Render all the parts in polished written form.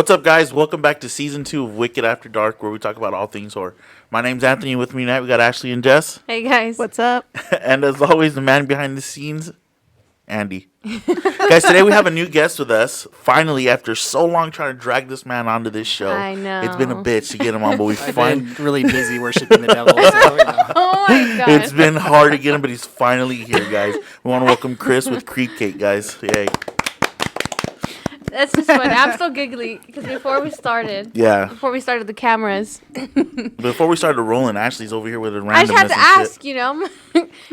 What's up, guys? Welcome back to Season 2 of Wicked After Dark, where we talk about all things horror. My name's Anthony. With me tonight, we got Ashley and Jess. Hey, guys. What's up? And as always, the man behind the scenes, Andy. Guys, today we have a new guest with us. Finally, after so long trying to drag this man onto this show. I know. It's been a bitch to get him on, but we I've finally... been really busy worshiping the devil. So, Oh, my God. It's been hard to get him, but he's finally here, guys. We want to welcome Chris with Creepcake, guys. Yay. That's just funny. I'm still giggly because before we started the cameras, Before we started rolling, Ashley's over here with a randomness I just had to and ask,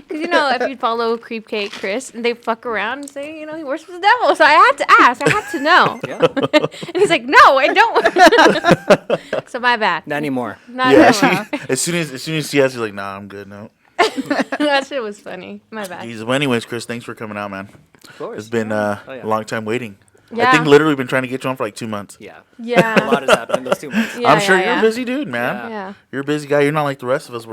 because if you follow Creepcake Chris, and they fuck around and say, he works for the devil, so I had to ask. I had to know. yeah. And he's like, no, I don't. So my bad. Not anymore. Not Yeah, anymore. as soon as she asked, you're like, nah, I'm good, no. That shit was funny. My bad. Jesus. Well, anyways, Chris, thanks for coming out, man. Of course. It's been yeah. a long time waiting. Yeah. I think literally been trying to get you on for like 2 months. Yeah. Yeah. A lot has happened in those 2 months. Yeah, I'm sure yeah, you're yeah. a busy dude, man. Yeah. You're a busy guy. You're not like the rest of us.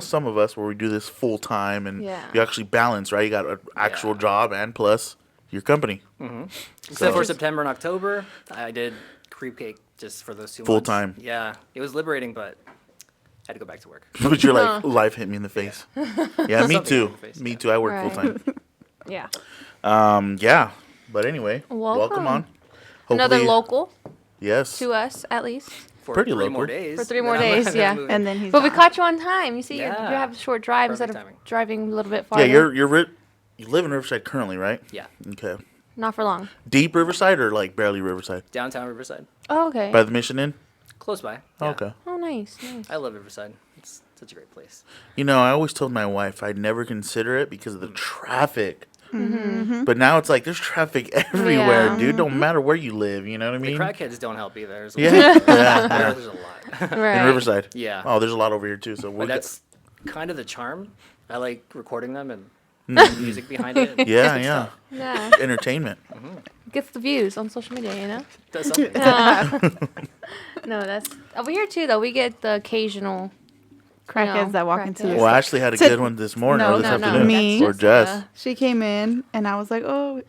Some of us where we do this full time and Yeah. you actually balance, right? You got an actual Yeah. job and plus your company. Except for September and October, I did Creepcake just for those 2 months. Full time. Yeah. It was liberating, but I had to go back to work. But you're like, life hit me in the face. Yeah, me Something too. in the face, Me yeah. too. I work Right. full time. Yeah. Yeah. But anyway, welcome on. Another Hopefully- local Yes. to us, at least. For Pretty 3 local. more days. For 3 more then I'm- days, then yeah. I'm moving. And then he's But we gone. caught you on time. You see, you Yeah. have a short drive Perfect instead of timing. driving a little bit farther. Yeah, you live in Riverside currently, right? Yeah. Okay. Not for long. Deep Riverside or like barely Riverside? Downtown Riverside. Oh, okay. By the Mission Inn? Close by. Oh, Yeah. okay. Oh, nice. I love Riverside. It's such a great place. You know, I always told my wife I'd never consider it because of the traffic. Mm-hmm. But now it's like there's traffic everywhere, Yeah. dude. Don't matter where you live. You know what I The mean? crackheads don't help either. There's a Yeah. lot. Yeah. There's a lot. Right. In Riverside. Yeah. Oh, there's a lot over here too. So But that's kind of the charm. I like recording them and Mm. music behind it. and yeah, good yeah. stuff. Yeah. Entertainment. Gets the views on social media, you know? Does something. No, that's... Over here, too, though, we get the occasional... Crackheads that walk into crackheads. your Well, Ashley had a So- good one this morning No, or this no, afternoon. me. Or Jess. She came in and I was like, "Oh,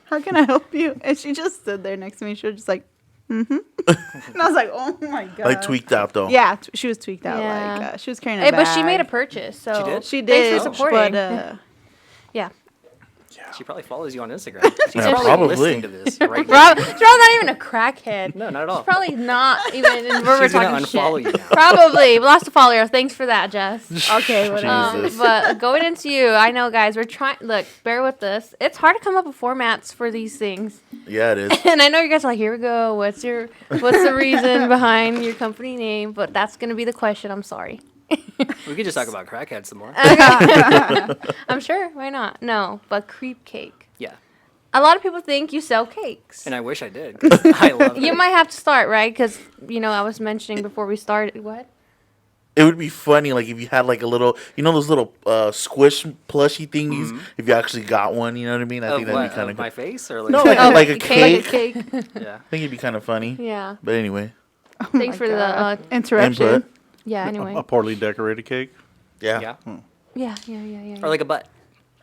how can I help you?" And she just stood there next to me. She was just like, "Mm-hmm." And I was like, "Oh my god!" Like tweaked out though. Yeah, she was tweaked out. Yeah. Like she was carrying a Hey, bag. but she made a purchase, so... She did? She Thanks did, for supporting. but Yeah. She probably follows you on Instagram. She's Yeah, probably, probably. listening to this right now. She's probably not even a crackhead. No, not at all. She's probably not even in where we're She's gonna talking unfollow shit. you now. Probably. We lost a follower. Thanks for that, Jess. okay, whatever. Jesus. But going into you, I know, guys, we're trying... Look, bear with us. It's hard to come up with formats for these things. Yeah, it is. And I know you guys are like, here we go. What's the reason behind your company name? But that's going to be the question. I'm sorry. We could just talk about crackheads some more. I'm sure. Why not? No, but Creepcake. Yeah. A lot of people think you sell cakes. And I wish I did. 'Cause I love it. You might have to start, right? Because, I was mentioning before we started. What? It would be funny, like if you had like a little, those little squish plushy thingies. If you actually got one, you know what I mean? I Of think that'd what, be kind of of my face or like No, like a cake. Cake. yeah. I think it'd be kind of funny. Yeah. But anyway, Thanks for the interruption. input. yeah. Anyway. A poorly decorated cake. Yeah. Yeah. Or like a butt.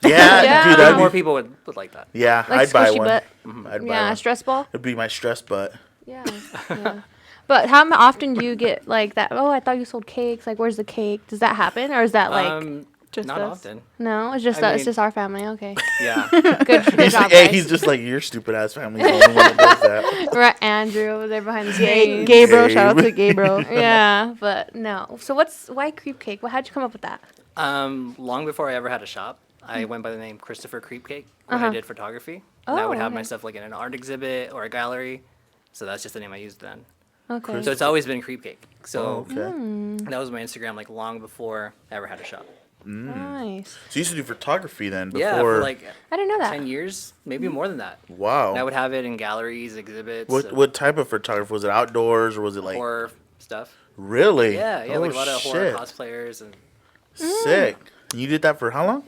Yeah, Yeah. dude, I think that'd more be, people would like that. yeah, Like I'd buy squishy one. butt. I'd buy Yeah. one. A stress ball. It'd be my stress butt. Yeah. Yeah. But how often do you get like that? Oh, I thought you sold cakes. Like, where's the cake? Does that happen, or is that like just not us? often. no? It's just I it's mean- just our family. Okay. Yeah. Good job, Hey, guys. he's just like your stupid ass family's the only one that does that. Right, Andrew over there behind the screen. Gabriel, shout out to Gabriel. Yeah, but no. So why Creepcake? How'd you come up with that? Long before I ever had a shop, I went by the name Christopher Creepcake when Uh-huh. I did photography. And I Oh, would have okay. my stuff like in an art exhibit or a gallery. So that's just the name I used then. Okay. So it's always been Creepcake. So Oh, okay. that was my Instagram like long before I ever had a shop. Nice. So you used to do photography then before. Yeah, for like I didn't know that. 10 years, maybe more than that. Wow. And I would have it in galleries, exhibits, What type of photography was it? Outdoors or was it like horror stuff. really? Yeah, Oh, like a lot of horror shit. cosplayers and Sick. You did that for how long?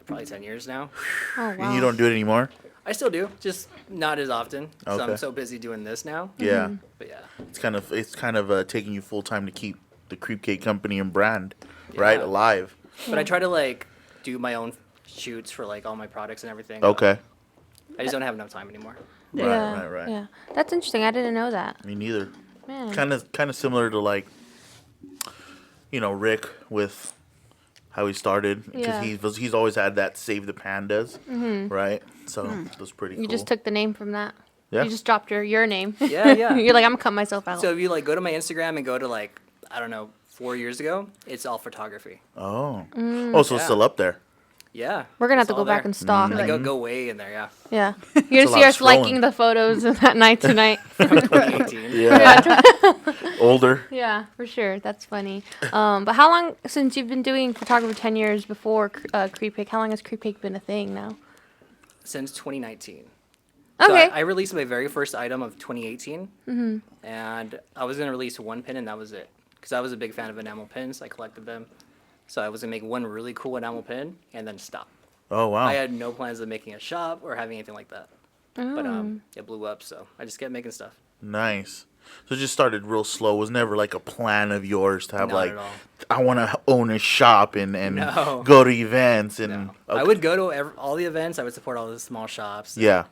probably 10 years now. Oh wow. And you don't do it anymore? I still do, just not as often. So Okay. I'm so busy doing this now. Yeah. But yeah. It's kind of taking you full time to keep the Creepcake company and brand right Yeah. alive. But I try to like do my own shoots for like all my products and everything. but Okay. I just don't have enough time anymore. Right. Yeah, that's interesting. I didn't know that. Me neither. Man. Kind of similar to like, Rick with how he started because Yeah. he's always had that save the pandas, right? So it was pretty You cool. just took the name from that. Yeah. You just dropped your name. Yeah, yeah. You're like, I'm gonna cut myself out. So if you like go to my Instagram and go to like, I don't know, 4 years ago, it's all photography. Oh, Mm. oh, so it's Yeah. still up there. Yeah. We're gonna have it's to go all back there. and stalk. I go way in there, yeah. Yeah. You're a gonna see lot us of liking scrolling. the photos of that night tonight. From 2018. Yeah, older. Yeah, for sure. That's funny. But how long since you've been doing photography? 10 years before Creepcake. How long has Creepcake been a thing now? Since 2019. So Okay. I released my very first item of 2018, and I was gonna release one pin, and that was it. Because I was a big fan of enamel pins, I collected them. So I was gonna make one really cool enamel pin, and then stop. Oh wow. I had no plans of making a shop or having anything like that. But Oh. it blew up, so I just kept making stuff. Nice. So it just started real slow. It was never like a plan of yours to have Not like, at all. I want to own a shop and No. go to events and. No. Okay. I would go to all the events. I would support all the small shops. Yeah.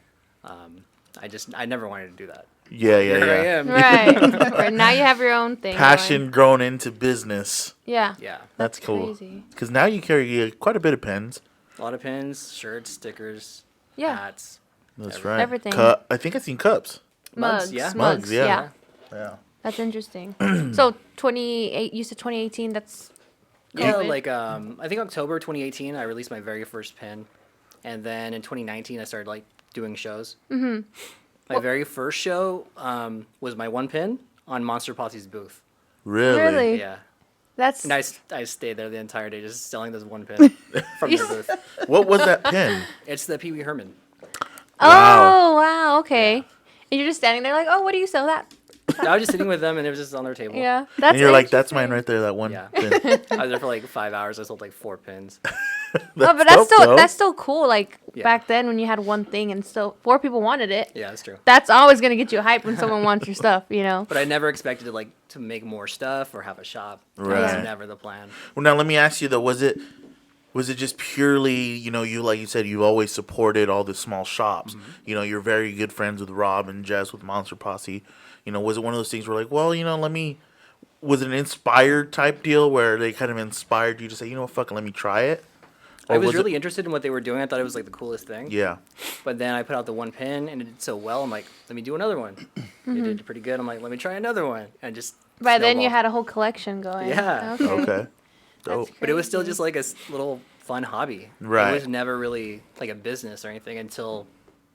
I never wanted to do that. Yeah. Here I am. Right. Right. Now you have your own thing. Passion going. grown into business. Yeah. Yeah. That's cool. Crazy. Because now you carry quite a bit of pens. A lot of pins, shirts, stickers, Yeah. hats. That's right. Everything. I think I've seen cups. Mugs, yeah. Mugs, yeah. Yeah. Yeah. That's interesting. So 28. You said 2018. That's. Yeah, COVID. like I think October 2018, I released my very first pin, and then in 2019, I started like doing shows. Mm-hmm. My very first show was my one pin on Monster Posse's booth. Really? Really? Yeah, That's. and I stayed there the entire day just selling this one pin from You the s- booth. What was that pen? It's the Pee Wee Herman. Oh wow. Okay. And you're just standing there like, oh, what do you sell that? I was just sitting with them, and it was just on their table. Yeah. That's. And you're like, that's interesting. mine right there, that one Yeah. pin. I was there for like 5 hours. I sold like 4 pins. Oh, but that's dope, still though. that's still cool. Like Yeah. back then when you had one thing and still 4 people wanted it. Yeah, that's true. That's always gonna get you hype when someone wants your stuff. You know. But I never expected to make more stuff or have a shop. That Right. was never the plan. Well, now let me ask you though, was it just purely, you like you said, you've always supported all the small shops. Mm-hmm. You're very good friends with Rob and Jess with Monster Posse. Was it one of those things where like, well, was it an inspired type deal where they kind of inspired you to say, fuck it, let me try it? I Or was it- really interested in what they were doing. I thought it was like the coolest thing. Yeah. But then I put out the one pin and it did so well. I'm like, let me do another one. It did pretty good. I'm like, let me try another one. And just By then you snowballed. had a whole collection going. Yeah. Okay. Okay. That's Dope. But it was still crazy. just like a little fun hobby. Right. It was never really like a business or anything until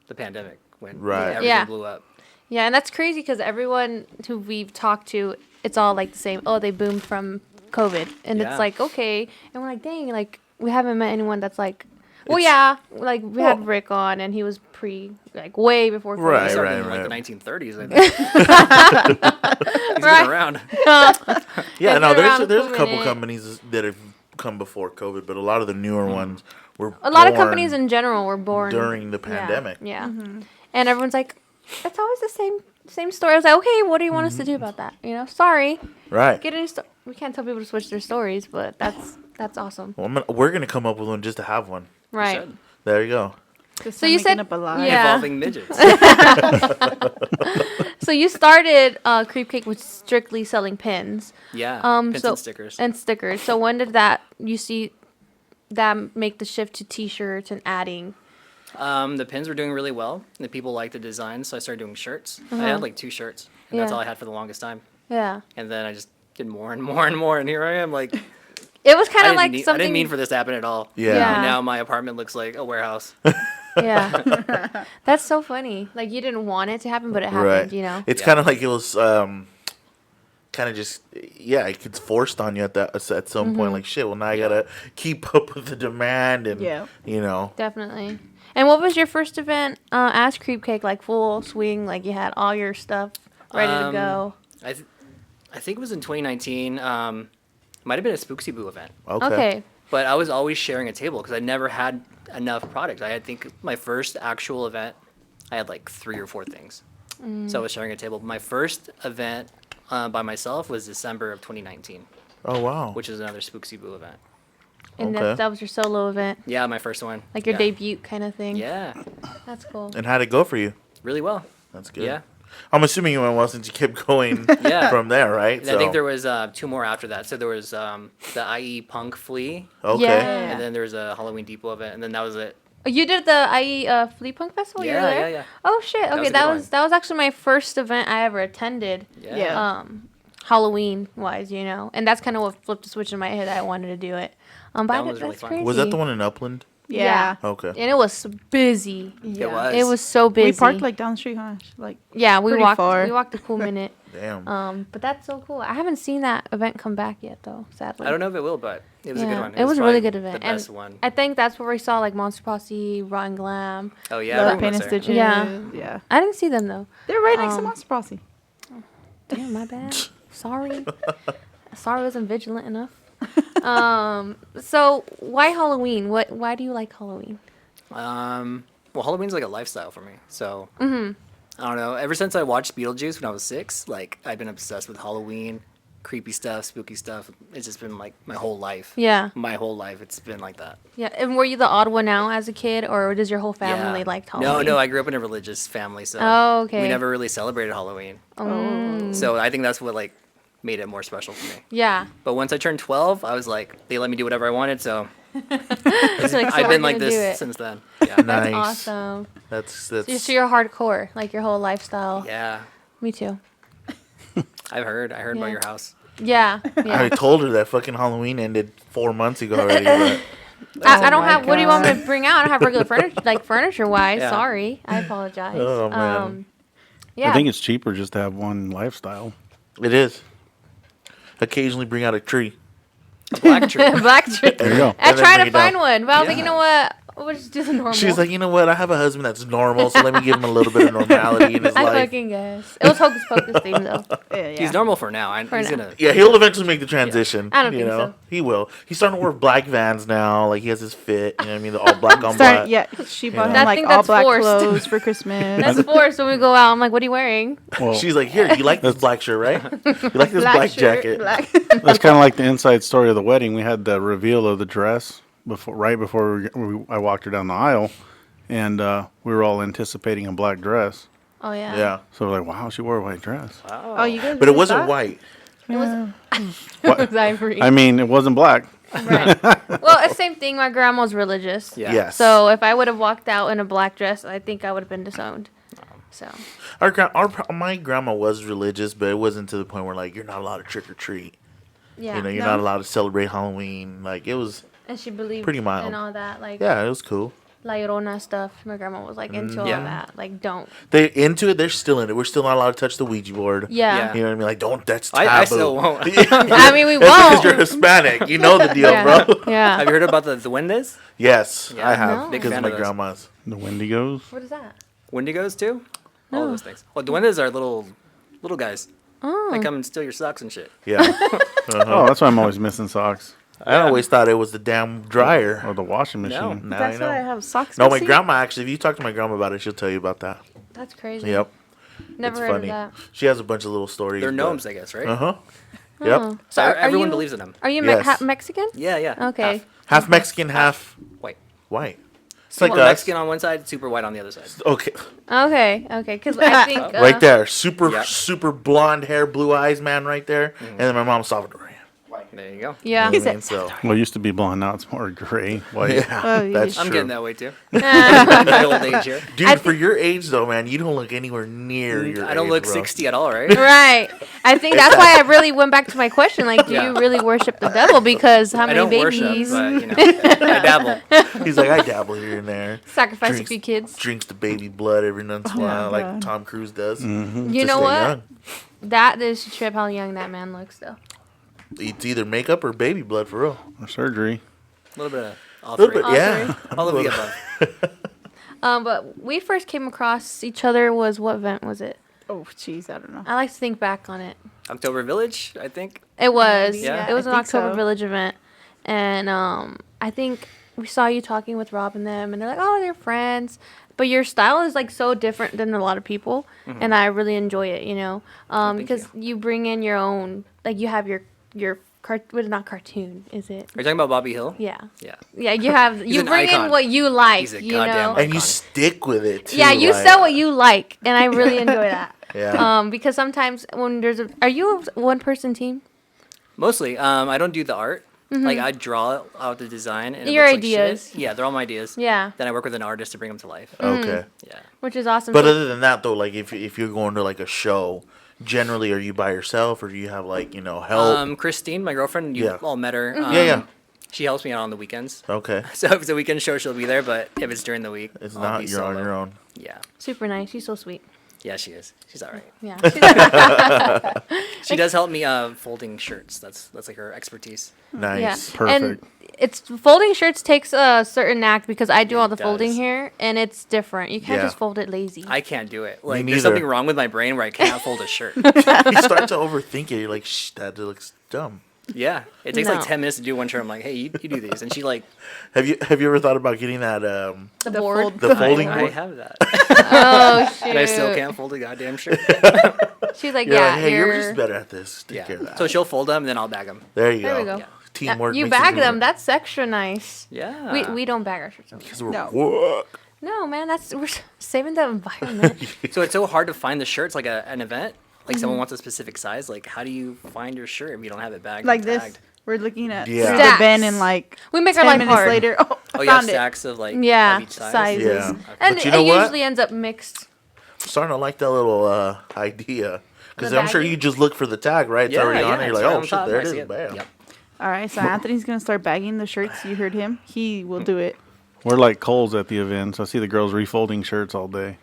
the pandemic when Right. everything Yeah. blew up. Yeah, and that's crazy because everyone who we've talked to, it's all like the same. Oh, they boomed from COVID, and Yeah. it's like okay, and we're like, dang, like we haven't met anyone that's like, well, It's- yeah, like we had Rick on, and he was way before COVID. I Right, started in right. like the 1930s, I think. He's Right. been around. Yeah, Has no, been around there's a for a couple minute. companies that have come before COVID, but a lot of the newer ones were A lot of born companies in general were born during the yeah, pandemic. Yeah, and everyone's like, it's always the same story. I was like, okay, what do you want us to do about that? Sorry, Right. get any. We can't tell people to switch their stories, but that's awesome, Well, we're gonna come up with one just to have one. right? should. There you go. Just So you making said- up a lie. Yeah. Evolving midgets. So you started Creepcake with strictly selling pins. Yeah. Pins So and stickers. and stickers. So when did that you see that make the shift to T-shirts and adding? The pins were doing really well. The people liked the design, so I started doing shirts. I had like 2 shirts, and that's Yeah. all I had for the longest time. Yeah, And then I just did more and more and more, and here I am. Like, it was kind I of didn't, like need- I something. didn't mean for this to happen at all. Yeah. Yeah. And now my apartment looks like a warehouse. Yeah, that's so funny. Like you didn't want it to happen, but it happened. Right. It's Yeah. kind of like it was kind of just it gets forced on you at some point. Like shit. Well, now I gotta keep up with the demand and Yeah. Definitely. And what was your first event as Creepcake? Like full swing, like you had all your stuff ready to go. I think it was in 2019. Might have been a Spooksy Boo event. Okay. But I was always sharing a table because I never had enough product. I think my first actual event, I had like 3 or 4 things. So I was sharing a table. My first event by myself was December of 2019, Oh wow. which is another Spooksy Boo event. And Okay. that was your solo event, Yeah, my first one. like your Yeah. debut kind of thing. Yeah, That's cool. And how'd it go for you? really well. That's good. Yeah. I'm assuming you went well since you kept going Yeah. from there, right? And I think there was 2 more after that. So there was the IE Punk Flea, Okay. Yeah. and then there was a Halloween Depot event, and then that was it. You did the IE Flea Punk Festival? You were Yeah, there? yeah. Oh shit. was Okay, a that good was one. that was actually my first event I ever attended. Yeah. Halloween wise, and that's kind of what flipped the switch in my head that I wanted to do it. But That one was really that's fun. crazy. Was that the one in Upland? Yeah. Okay. And it was busy. It was. It was so busy. We parked like down the street, huh? Like, yeah, we pretty walked. far. We walked a cool minute. Damn. But that's so cool. I haven't seen that event come back yet, though. Sadly. I don't know if it will, but it was a good Yeah, one. it was a probably really good event. The best And one. I think that's where we saw like Monster Posse, Rotten Glam. Oh yeah, Love everyone Paint and was there. Stitches. Yeah. Yeah. I didn't see them though. They're right next to Um, Monster Posse. Damn, my bad. Sorry. Sorry, I wasn't vigilant enough. So why Halloween? Why do you like Halloween? Well, Halloween's like a lifestyle for me. So I don't know. Ever since I watched Beetlejuice when I was 6, like I've been obsessed with Halloween, creepy stuff, spooky stuff. It's just been like my whole life. Yeah. My whole life, it's been like that. Yeah. And were you the odd one out as a kid, or does your whole family like Halloween? No, I grew up in a religious family, so Oh, okay. we never really celebrated Halloween. Oh. So I think that's what like made it more special for me. Yeah. But once I turned 12, I was like, they let me do whatever I wanted, so It's like, so I've we're been like gonna do this it. since then. Yeah. Nice. Awesome. That's So you're hardcore, like your whole lifestyle. Yeah. Me too. I heard Yeah. about your house. Yeah. I Yeah. told her that fucking Halloween ended 4 months ago already. But I don't my have. What do you want me God. to bring out? I don't have regular furniture, like furniture wise. Yeah. Sorry, I apologize. Oh, man. Yeah. I think it's cheaper just to have one lifestyle. it is. Occasionally bring out a tree. A black tree. Black tree. There you go. I And then tried bring to it down. find one, but I was like, Yeah. you know what? We'll just do the normal. She's like, you know what? I have a husband that's normal, so let me give him a little bit of normality in his I life. fucking guess. It was Hocus Pocus theme though. Yeah. He's normal for now. For He's now. gonna. Yeah, he'll eventually make the transition. I don't you think know? so. He will. He's starting to wear black Vans now. Like he has his fit. You know what I mean? The all black on Start, black. yeah, she bought Yeah. him I like think all that's black forced. clothes for Christmas. That's forced when we go out. I'm like, what are you wearing? Well, She's like, here, you like this black shirt, right? You like this black shirt, jacket? black- that's kind of like the inside story of the wedding. We had the reveal of the dress right before I walked her down the aisle, and we were all anticipating a black dress. Oh yeah. Yeah. So we're like, wow, she wore a white dress. Oh, you guys. But it did wasn't that? white. It was. What? It was ivory. I mean, it wasn't black. Right. Well, it's same thing. My grandma's religious. Yeah. Yes. So if I would have walked out in a black dress, I think I would have been disowned. So My grandma was religious, but it wasn't to the point where like you're not allowed to trick or treat. yeah. You know, you're No. not allowed to celebrate Halloween. Like it was. And she believed Pretty mild. in all that, like Yeah, it was cool. La Llorona stuff. My grandma was like into all Yeah. that. Like, don't. They into it. They're still in it. We're still not allowed to touch the Ouija board. Yeah. You know what I mean? Like, don't. That's taboo. I still won't. I mean, we It's because won't. you're Hispanic. You know the deal, yeah. bro. Yeah. Have you heard about the Wendy's? Yes, Yeah. I have No. Big because of fan my of those. grandma's. The Wendigos. What is that? Wendigos too? All of those things. Well, duendes are little guys. Oh. They come and steal your socks and shit. Yeah. Oh, that's why I'm always missing socks. I always thought it was the damn dryer. Or the washing machine. No. Now That's I know. what I have socks. No, to my see. grandma actually. If you talk to my grandma about it, she'll tell you about that. That's crazy. Yep. Never It's heard funny. of that. She has a bunch of little stories. They're gnomes, I guess, right? Uh huh. Yep. Oh. So are everyone you- believes in them. Are you Yes. Mexican? Yeah, yeah. Okay. Half Mexican, half White. white. It's like Super us. Mexican on one side, super white on the other side. Okay. Okay. Okay. Because I think. Right there. Super, Yeah. super blonde hair, blue eyes man right there. And then my mom's Salvadorian. There you go. Yeah. You know what I mean? So, Well, it used to be blonde. Now it's more gray, white. yeah, Oh, that's I'm true. getting that way too. My old age here. Dude, I for your age though, man, you don't look anywhere near your I don't age, look bro. 60 at all, right? Right. I think that's why I really went back to my question. Like, do Yeah. you really worship the devil? Because how I many don't babies worship, but you know, I dabble. He's like, I dabble here and there. sacrifice Drinks- a few kids? Drinks the baby blood every once in a while, like God. Tom Cruise does. You to know stay what? young. That is to trip how young that man looks, though. It's either makeup or baby blood for real. Or surgery. A little bit of all A little three. bit, yeah. All of the above. But we first came across each other was what event was it? Oh, jeez, I don't know. I like to think back on it. October Village, I think. It was. Yeah, It was I an think October so. Village event, and I think we saw you talking with Rob and them, and they're like, "Oh, they're friends," but your style is like so different than a lot of people, and I really enjoy it. You know, thank because you bring in your own, like you have your not cartoon, is it? Are you talking about Bobby Hill? Yeah. Yeah. Yeah, you have He's you an bring icon. in what you like, He's a you goddamn know. And you stick with it. Too, Yeah, you like- sell what you like, and I really enjoy that. Yeah. Because sometimes when are you a one person team? Mostly. I don't do the art. Like I draw out the design and it Your looks like ideas. shit. Yeah, they're all my ideas. Yeah, Then I work with an artist to bring them to life. Okay. Yeah. which is awesome. But So- other than that, though, like if you're going to like a show, generally, are you by yourself or do you have like help? Christine, my girlfriend, you Yeah. all met her. Yeah. She helps me out on the weekends. Okay. So if it's a weekend show, she'll be there. But if it's during the week, It's I'll not. be You're on solo. your own. Yeah. super nice. She's so sweet. Yeah, she is. She's all right. Yeah. She does help me folding shirts. That's like her expertise. Nice. Yeah. Perfect. And it's folding shirts takes a certain act because I do all the It folding does. here, and it's different. You can't Yeah. just fold it lazy. I can't do it. Like neither. there's something wrong with my brain where I can't fold a shirt. You start to overthink it. You're like, shh, that looks dumb. Yeah, it takes No. like 10 minutes to do one shirt. I'm like, hey, you do these, and she like, Have you ever thought about getting that the the board. fold- the folding I board? have that, Oh shoot. and I still can't fold a goddamn shirt. She's like, You're yeah, like, hey, you're you're. just better at this. Take Yeah. care of that. So she'll fold them, then I'll bag them. there you There go. we go. Yeah. Teamwork. You makes the bag dream them. work. That's extra nice. Yeah. We don't bag our shirts. Because we're No. work. No, man, we're saving the environment. So it's so hard to find the shirts like an event. Like Mm-hmm. someone wants a specific size. Like how do you find your shirt if you don't have it bagged? Like and this. tagged? We're looking at Yeah. the bin Stacks. and like We make our 10 life minutes hard. later. Oh, Oh, I you have found it. stacks of like Yeah, of each size. sizes. Yeah. And But you know it what? usually ends up mixed. I'm starting to like that little idea. Because The I'm sure bagging? you just look for the tag, right? It's Yeah, already yeah, on it. You're it's like, right oh, on shit, top. there I it see is. Bam. Yep. All right, so Anthony's gonna start bagging the shirts. You heard him. He will do it. We're like Coles at the events. I see the girls refolding shirts all day.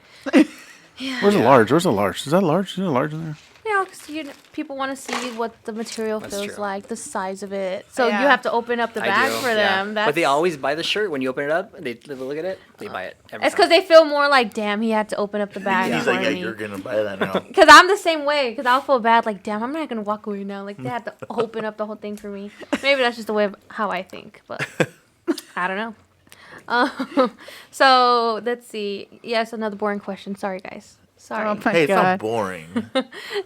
Where's a large? Where's a large? Is that large? Is there a large in there? You know, 'cause people want to see what the material That's feels true. like, the size of it. So Yeah. you have to open up the I bag do, for yeah. them. But they always buy the shirt when you open it up. They look at it. They buy it. Every It's time. because they feel more like, damn, he had to open up the bag He's for like, yeah, me. you're going to buy that now. Because I'm the same way. Because I'll feel bad, like, damn, I'm not gonna walk away now. Like they had to open up the whole thing for me. Maybe that's just the way of how I think, but I don't know. So let's see. Yes, another boring question. Sorry, guys. Sorry. Oh my Hey, it's not god. boring.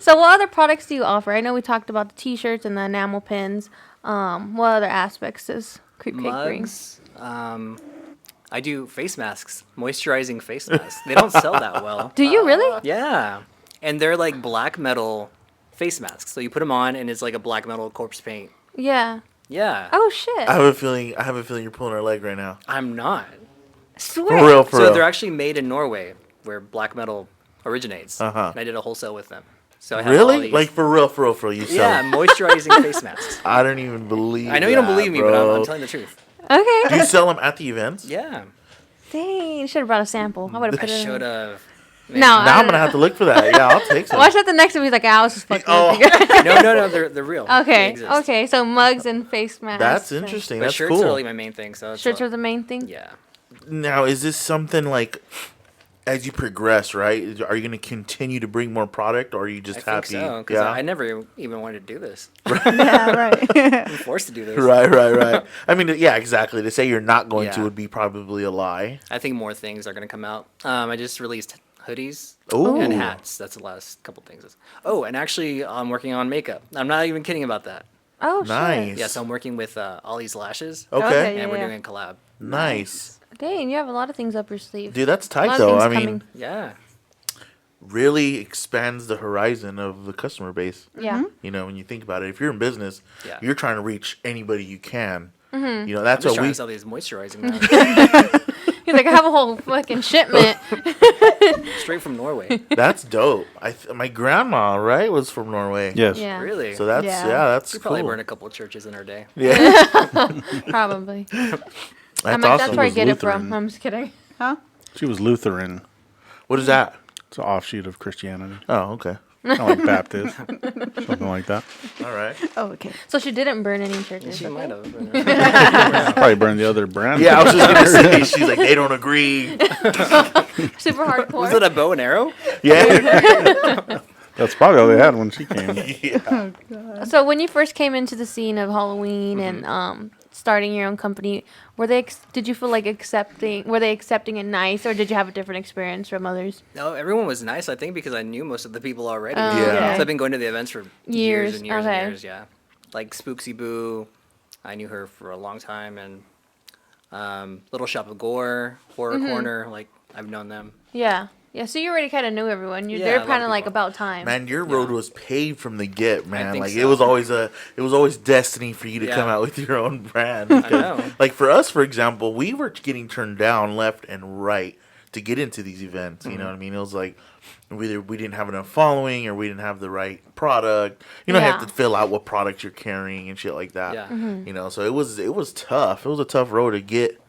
So what other products do you offer? I know we talked about the T-shirts and the enamel pins. What other aspects does Creepcake bring? Mugs. I do face masks, moisturizing face masks. They don't sell that well. Do you really? Yeah, and they're like black metal face masks. So you put them on, and it's like a black metal corpse paint. Yeah. Yeah. Oh shit. I have a feeling you're pulling our leg right now. I'm not. Swear. For real, for So real. they're actually made in Norway, where black metal originates. Uh-huh. And I did a wholesale with them. So I have all Really? these- Like for real, you sell yeah, them. moisturizing face masks. I don't even believe I know you don't that, believe me, bro. but I'm telling the truth. Okay. Do you sell them at the events? Yeah. Dang, you should have brought a sample. I would have I put it. should have. No, Now I I'm going to have to look for that. Yeah, I'll take some. Watch that the next time he's like, I was just fucking Oh. with you. No, they're real. They Okay. exist. Okay. So mugs and face masks. That's and- interesting. But That's shirts cool. are like my main thing. So it's Shirts all- are the main thing. Yeah. Now, is this something like as you progress, right? Are you going to continue to bring more product, or are you just I happy? think so. Because yeah. I never even wanted to do this. Yeah, right. I'm forced to do this. Right. I mean, yeah, exactly. To say you're not going to Yeah. would be probably a lie. I think more things are going to come out. I just released hoodies Ooh. and hats. That's the last couple things. Oh, and actually, I'm working on makeup. I'm not even kidding about that. Oh shit. Nice. Yeah, so I'm working with Ollie's Lashes, Okay. Okay. and we're yeah. doing a collab. Nice. Dang, you have a lot of things up your sleeve. Dude, that's A tight lot of though. things I mean, coming. Yeah. really expands the horizon of the customer base. Yeah. You know, when you think about it, if you're in business, Yeah. you're trying to reach anybody you can. Mm-hmm. You know, I'm that's just what trying we. to sell these moisturizing now. He's like, I have a whole fucking shipment. Straight from Norway. That's dope. My grandma, right, was from Norway. Yes. Yeah. Really? So that's Yeah. that's We probably cool. burned a couple of churches in our day. Yeah, Probably. that's That's awesome. where I was get it from. Lutheran. I'm just kidding. Huh? She was Lutheran. What is that? It's an offshoot of Christianity. Oh, okay. Kind of like Baptist. Something like that. All right. Oh, okay. So she didn't burn any churches. She okay? might have. Probably burned the other brand. Yeah, I was just gonna say. She's like, they don't agree. Super hardcore. Was it a bow and arrow? Yeah. That's probably all they had when she came. Yeah. So when you first came into the scene of Halloween and starting your own company, did you feel like were they accepting it nice, or did you have a different experience from others? No, everyone was nice, I think, because I knew most of the people already. Oh, Yeah. okay. So I've been going to the events for years and years okay. and years, yeah. like Spooksy Boo. I knew her for a long time, and Little Shop of Gore, Horror Corner. Like I've known them. Yeah. Yeah, so you already kind of knew everyone. Yeah, a They're lot of kind of like people. about time. Man, your road was paved from the get, man. think Like so. it was always destiny for you to come Yeah. out with your own brand. I know. Like for us, for example, we were getting turned down left and right to get into these events. You know what I mean? It was like either we didn't have enough following or we didn't have the right product. You know, you have Yeah. to fill out what product you're carrying and shit like that. Yeah. You know, so it was tough. It was a tough road to get.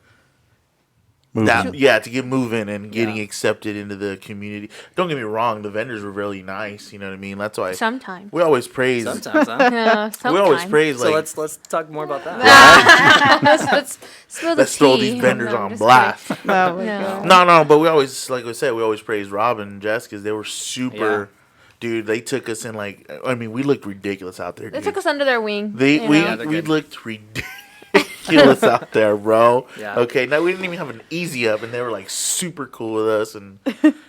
Moving. To get moving and getting Yeah. accepted into the community. Don't get me wrong, the vendors were really nice. You know what I mean? That's why Sometimes. we always praise. Sometimes, huh? Yeah, sometimes. We always praise So like let's talk more about that. let's spill the let's throw tea. these vendors No, I'm on just blast. kidding. Oh my No. god. No, but we always, like I said, we always praise Rob and Jess because they were super. Dude, they took us in like. I mean, we looked ridiculous out there. They Dude. took us under their wing. They you we know? Yeah, they're we good. looked ridiculous out there, bro. Yeah. Okay, now we didn't even have an easy up, and they were like super cool with us, and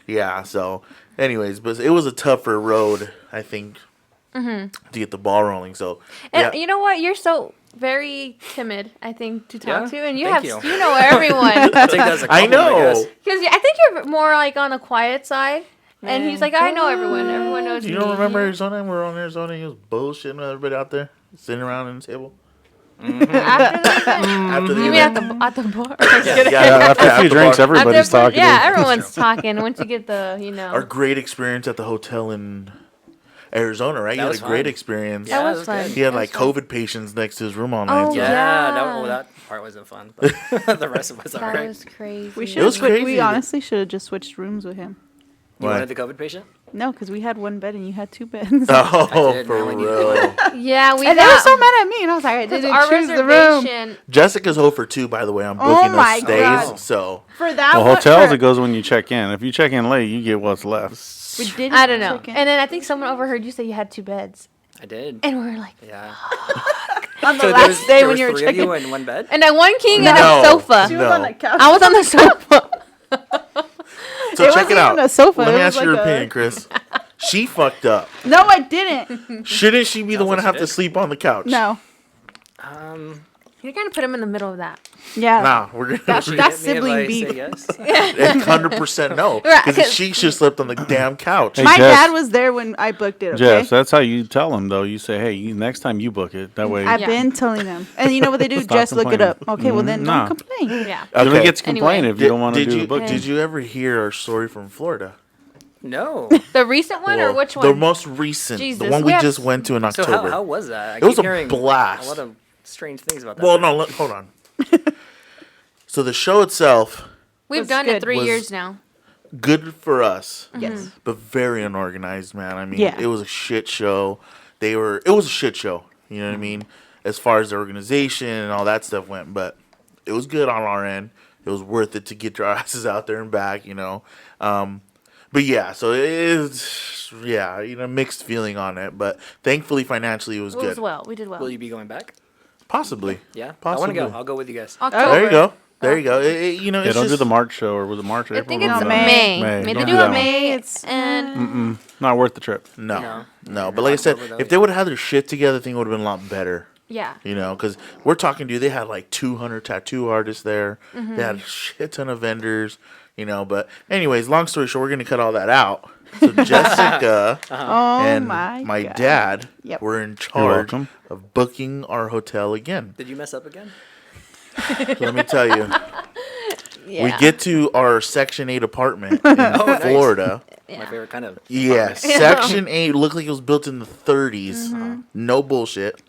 yeah. So, anyways, but it was a tougher road, I think, to get the ball rolling. So, And yeah. you know what? You're so very timid, I think, to talk Yeah? to, and you Thank have you. you know everyone. I take that as a I compliment, know. guess. Because I think you're more like on the quiet side, and he's like, I know everyone. Everyone knows You me. don't remember Arizona? We were on Arizona. He was bullshitting with everybody out there, sitting around on the table. After the event? After the You mean event. at the bar? Yeah, after a few drinks, bar. everybody's talking. Yeah, everyone's talking. Once you get the, Our great experience at the hotel in Arizona, right? You That had was a great fun. experience. Yeah, That it was fun. good. He had That like was fun. COVID patients next to his room all night. Oh, so- Yeah, Yeah. that part wasn't fun, but the rest of it was That alright. was crazy. We It should. was crazy. We honestly should have just switched rooms with him. You Why? wanted the COVID patient? No, because we had one bed and you had two beds. Oh, I did, for now we need real. Yeah, we And they were got so mad at me, and I was like, I because didn't our choose the room. reservation. Jessica's 0 for 2, by the way. I'm Oh booking my those stays. God. So, For that Well, one, hotels, for- it goes when you check in. If you check in late, you get what's left. we didn't I don't know. check in. And then I think someone overheard you say you had two beds, I did. and we were like, Yeah. on the So last day there when was you were three of checking. you in one bed? and I one king No. and a sofa. She was on the couch. I was on the sofa. so It check wasn't it out. even a sofa, Let it me was ask your like a- opinion, Chris. She fucked up. No, I didn't. Shouldn't she be the Sounds one to like have she to did. sleep on the couch? No. You're gonna put him in the middle of that. Yeah. Nah, we're gonna That's- Should you that's hit me if sibling I say beef. yes? 100% no. Right, Because 'cause- she should have slept on the damn couch. Hey, My Jess. dad was there when I booked it. Okay. Jess, that's how you tell them, though. You say, hey, next time you book it. That way, I've Yeah. been telling them, and you know what they do? Stop Just look it complaining. up. Okay, well then Nah. don't complain. Yeah. you don't Okay. get to complain Anyway. if you don't want to do you, the booking. Did you ever hear our story from Florida? No. The recent one or Well, which The one? most recent. Jesus, the one we we have- just went to in So October. how was that? I It was keep a hearing blast. A lot of strange things about that. Well, no, hold on. So the show itself, We've was done good. it 3 Was- years now. good for us, Yes. but very unorganized, man. I mean, Yeah. it was a shit show. It was a shit show. You know what I mean? As far as the organization and all that stuff went, but it was good on our end. It was worth it to get your asses out there and back, you know. But yeah, so it's mixed feeling on it. But thankfully, financially, it was It good. was well. We did well. Will you be going back? Possibly. Yeah. I want Possibly. to go. I'll go with you guys. October. There you go. There you go. You know, Yeah, it's don't do just, the March show, or was it March or I April? think it's No, May. May. May. Don't They do do it that May. It's And Not worth the trip. No. No. But like I said, October, though. if they would have had their shit together, I think it would have been a lot better. yeah. You know, because we're talking, dude, they had like 200 tattoo artists there. Mm-hmm. They had a shit ton of vendors, you know. But, anyways, long story short, we're going to cut all that out. So, Jessica oh and my God. dad Yep. were in charge welcome. of booking our hotel again. Did you mess up again? Let me tell you, Yeah. we get to our Section 8 apartment in nice. Florida. My favorite kind of. Yeah, apartment. Section 8 looked like it was built in the 30s. Mm-hmm. No bullshit.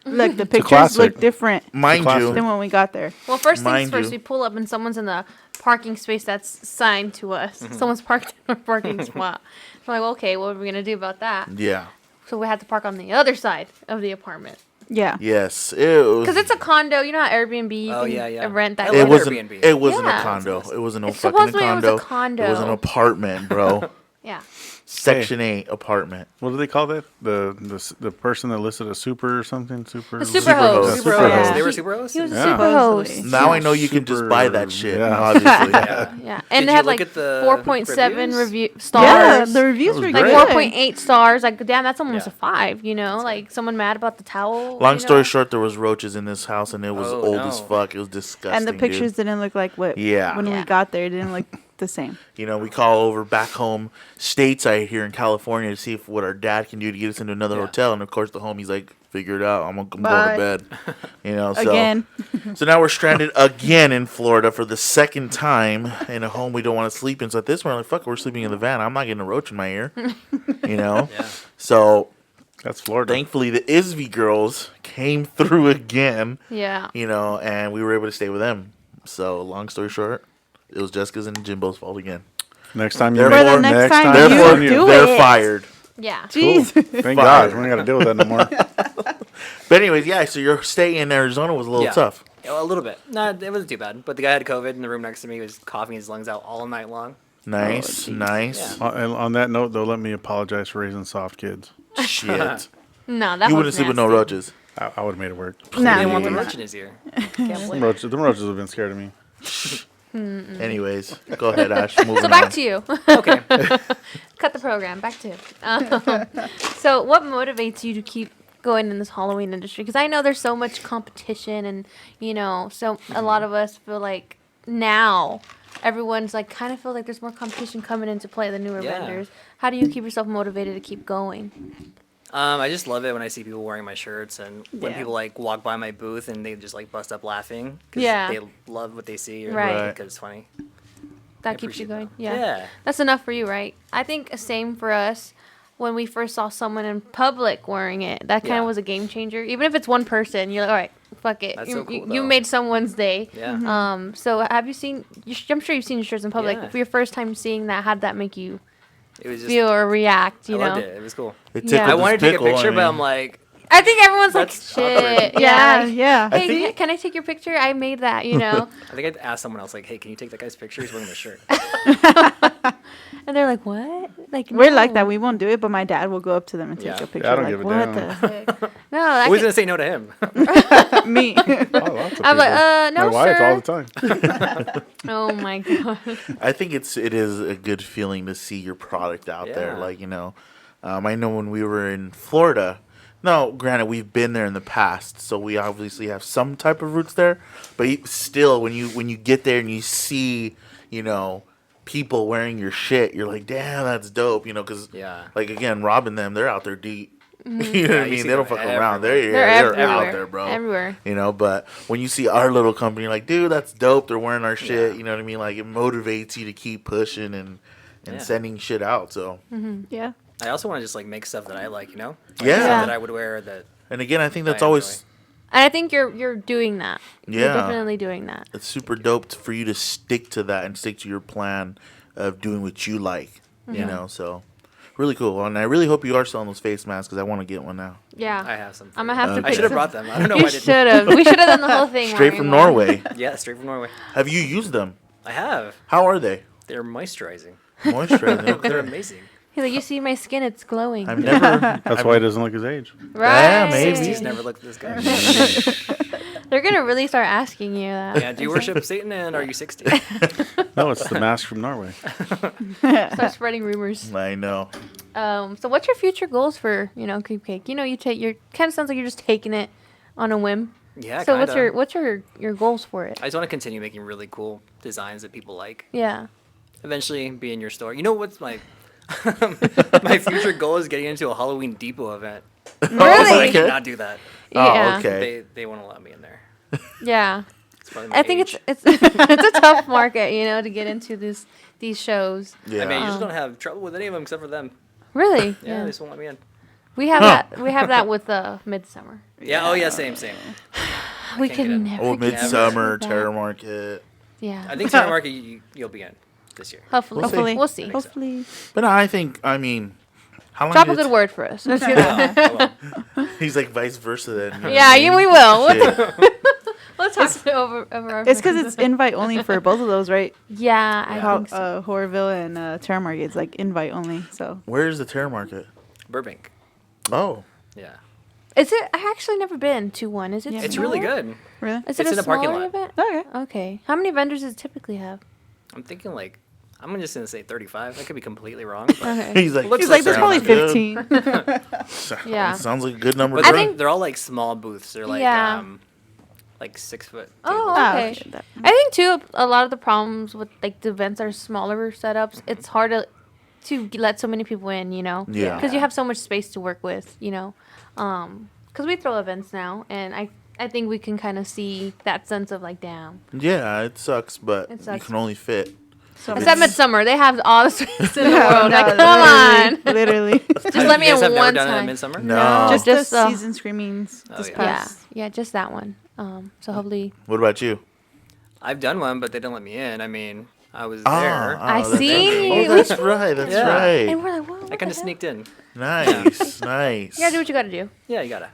Look, the pictures classic. look different Mind classic. than you, when we got there. Well, first things Mind first, you. we pull up and someone's in the parking space that's signed to us. Mm-hmm. Someone's parked in our parking spot. We're like, okay, what are we gonna do about that? yeah. So we had to park on the other side of the apartment Yeah. Yes, it was. because it's a condo. You know how Airbnb you Oh, can yeah. rent that. I It love wasn't. Airbnb. It wasn't Yeah. a condo. It wasn't no It's fucking supposedly it was condo. a condo. It was an apartment, bro. Yeah. Section 8 apartment. What do they call that? The person that listed a super or something? Super. The super Super host. host. Super Super hosts. host. They were He- super hosts? He was a Yeah. super host. Supposedly. Now I know you can just buy that Super- shit. yeah. Obviously. Yeah. Yeah, Did and it you had look like at the 4.7 reviews? review Yeah, stars. the reviews That was were great. like good. 4.8 stars. Like, damn, that's almost Yeah. a 5. You know, like someone mad about the towel. Long you story know? short, there was roaches in this house, and it was Oh, old no. as fuck. It was disgusting. And the pictures dude. didn't look like what Yeah. when we Yeah. got there. It didn't look the same. You know, we call over back home stateside here in California to see if what our dad can do to get us into another Yeah. hotel, and of course the homie's like, "Figure it out. I'm going Bye. to bed." You know, so Again. so now we're stranded again in Florida for the second time in a home we don't want to sleep in. So at this point, we're like, "Fuck, we're sleeping in the van. I'm not getting a roach in my ear." You know, Yeah. so. That's Florida. Thankfully, the ISV girls came through again, Yeah. you know, and we were able to stay with them. So, long story short, it was Jessica's and Jimbo's fault again. Next time you Therefore- make For the next time it's you Therefore, on do they're it. fired. Yeah. Cool. Jeez. Thank Fired. God. We ain't got to deal with that no more. But anyways, yeah, so your stay in Arizona was a little Yeah. tough. A little bit. No, it wasn't too bad. But the guy had COVID in the room next to me. He was coughing his lungs out all night long. Nice, geez. nice. Yeah. And on that note, though, let me apologize for raising soft kids. Shit. No, that You was wouldn't sleep with no nasty. roaches. I would have made it work. Nah, He didn't want the maybe roach not. in his ear. Them roaches have been scared of me. Anyways, go ahead, Ash. Moving So back on. to you. Okay. Cut the program. Back to you. So what motivates you to keep going in this Halloween industry? Because I know there's so much competition, and you know, so a lot of us feel like now everyone's like kind of feel like there's more competition coming into play, the newer Yeah. vendors. How do you keep yourself motivated to keep going? I just love it when I see people wearing my shirts and when Yeah. people like walk by my booth and they just like bust up laughing. 'Cause Yeah. They love what they see or Right. Right. because it's funny. That I keeps you appreciate going. that. Yeah. Yeah. That's enough for you, right? I think same for us. When we first saw someone in public wearing it, that kind Yeah. of was a game changer. Even if it's one person, you're like, all right, fuck it. That's You, so cool, you though. made someone's day. Yeah. So have you seen? I'm sure you've seen your shirts in public. Yeah. For your first time seeing that, how'd that make you It was just, feel or react? I You know, loved it. It was cool. It Yeah. tickled I his wanted to take a pickle, I picture, but mean. I'm like, I think everyone's like, That's shit. awkward. Yeah, like, yeah. I Hey, think- can I take your picture? I made that. You know, I think I'd ask someone else, like, hey, can you take that guy's picture? He's wearing the shirt. and they're like, what? Like We're like no. that. We won't do it, but my dad will go up to them and take Yeah. a picture. I don't like, give a what damn. the heck? No, I Always could, gonna say no to him. Me. Oh, lots of I'm like, people. no, My wife sir. all the time. Oh my god. I think it is a good feeling to see your product out there. Yeah. Like, you know, I know when we were in Florida. No, granted, we've been there in the past, so we obviously have some type of roots there. But still, when you get there and you see, you know, people wearing your shit, you're like, damn, that's dope. You know, because Yeah. like again, Rob and them, they're out there deep. You know Yeah, what I you mean? see They don't them fuck around. They're They're they're out everywhere. there, bro. Everywhere. You know, but when you see our little company, like, dude, that's dope. They're wearing our shit. Yeah. You know what I mean? Like, it motivates you to keep pushing and Yeah. sending shit out. So, Yeah. I also want to just like make stuff that I like, you know? Like, Yeah. stuff Yeah. that I would wear that. and again, I think that's I always And I think you're doing that. You're Yeah. definitely doing that. it's super dope for you to stick to that and stick to your plan of doing what you like. You Yeah. know, so really cool. And I really hope you are selling those face masks because I want to get one now. Yeah. I have some. I'm gonna have to Okay. pick I should have some- brought them. I don't know You why I didn't. should have. We should have done the whole thing. Straight wearing from one. Norway. Yeah, straight from Norway. Have you used them? I have. How are they? They're moisturizing. Moisturizing. They're Okay. amazing. He's like, you see my skin, it's glowing. I've never. That's why he doesn't look his age. right. Yeah, maybe. 60s never looked at this guy. They're gonna really start asking you that. Yeah, do you worship Satan and are you 60? No, it's the mask from Norway. Start spreading rumors. I know. So what's your future goals for, Creepcake? You know, you take your kind of sounds like you're just taking it on a whim. Yeah, So kinda. what's your goals for it? I just want to continue making really cool designs that people like. Yeah. Eventually be in your store. You know what's my my future goal is getting into a Halloween Depot event. Really? I Okay. cannot do that. Yeah. Oh, okay. They won't allow me in there. Yeah. It's probably my I think age. it's it's a tough market, to get into these shows. Yeah. I mean, you just don't have trouble with any of them except for them. Really? Yeah, they just won't let me in. We have Huh. that. We have that with Midsummer. Yeah. Oh yeah. Same. We can't get can in. never. Oh, get Midsummer, into that. Terror Market. Yeah. I think Terror Market you'll be in this year. Hopefully. We'll see. Hopefully. We'll see. Hopefully. But no, I mean, how long Drop did a it good word for us. Let's do Yeah, that. I will. He's like vice versa then. you know what Yeah, I mean? we will. Shit. Let's talk. over our It's because it's invite only for both of those, right? yeah, I How think so. Horrorville and Terra Market, it's like invite only. So Where's the Terror Market? Burbank. Oh, Yeah. Is it? I actually never been to one. Is it? Yeah, It's me really smaller? good. really, Is it It's a in a parking smaller lot. event? okay. Okay. How many vendors does it typically have? I'm thinking like, I'm just going to say 35. I could be completely wrong. But, Okay. he's like, Looks He's like, there's sounds probably good. 15. Yeah. Sounds like a good number. but to they're, run. they're all like small booths. They're like, Yeah. like 6 foot. Oh, Ah, okay. that- I think too a lot of the problems with like the events are smaller setups. It's hard to let so many people in, you know. Yeah. Because you have so much space to work with, you know. Because we throw events now, and I think we can kind of see that sense of like, damn. Yeah, it sucks, but It you sucks. can only fit. So Except Midsummer, they have all the space in the Yeah, world. no, Like, come on. literally. Just let me you guys in have never one done it at time. Midsummer? No. Just Just, the season screamings Oh, this yeah. Yeah, past. yeah, just that one. So hopefully, What about you? I've done one, but they didn't let me in. I mean, I was Ah, there. I that's see. right. Oh, that's right. That's Yeah. right. and we're like, whoa. I kind of sneaked in. Nice, nice. You gotta do what you gotta do. Yeah, you gotta.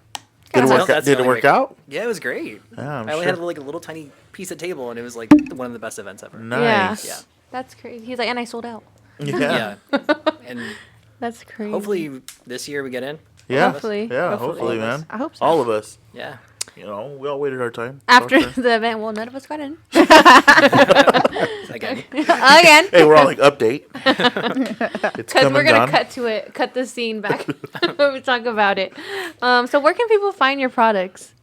Did it That's work? the Out? Did it only work way- out? Yeah, it was great. Yeah, I'm I only sure. had like a little tiny piece of table, and it was like one of the best events ever. Nice. Yeah. That's crazy. He's like, and I sold out. Yeah. Yeah. And That's crazy. hopefully this year we get in. Yeah. Hopefully. Yeah. Hopefully. Hopefully, man. I hope so. All of us. Yeah. You know, we all waited our time. After Our turn. the event, well, none of us got in. Again. Again. Hey, we're all like update. It's Because coming we're going down. to cut to it, cut the scene back when we talk about it. So where can people find your products?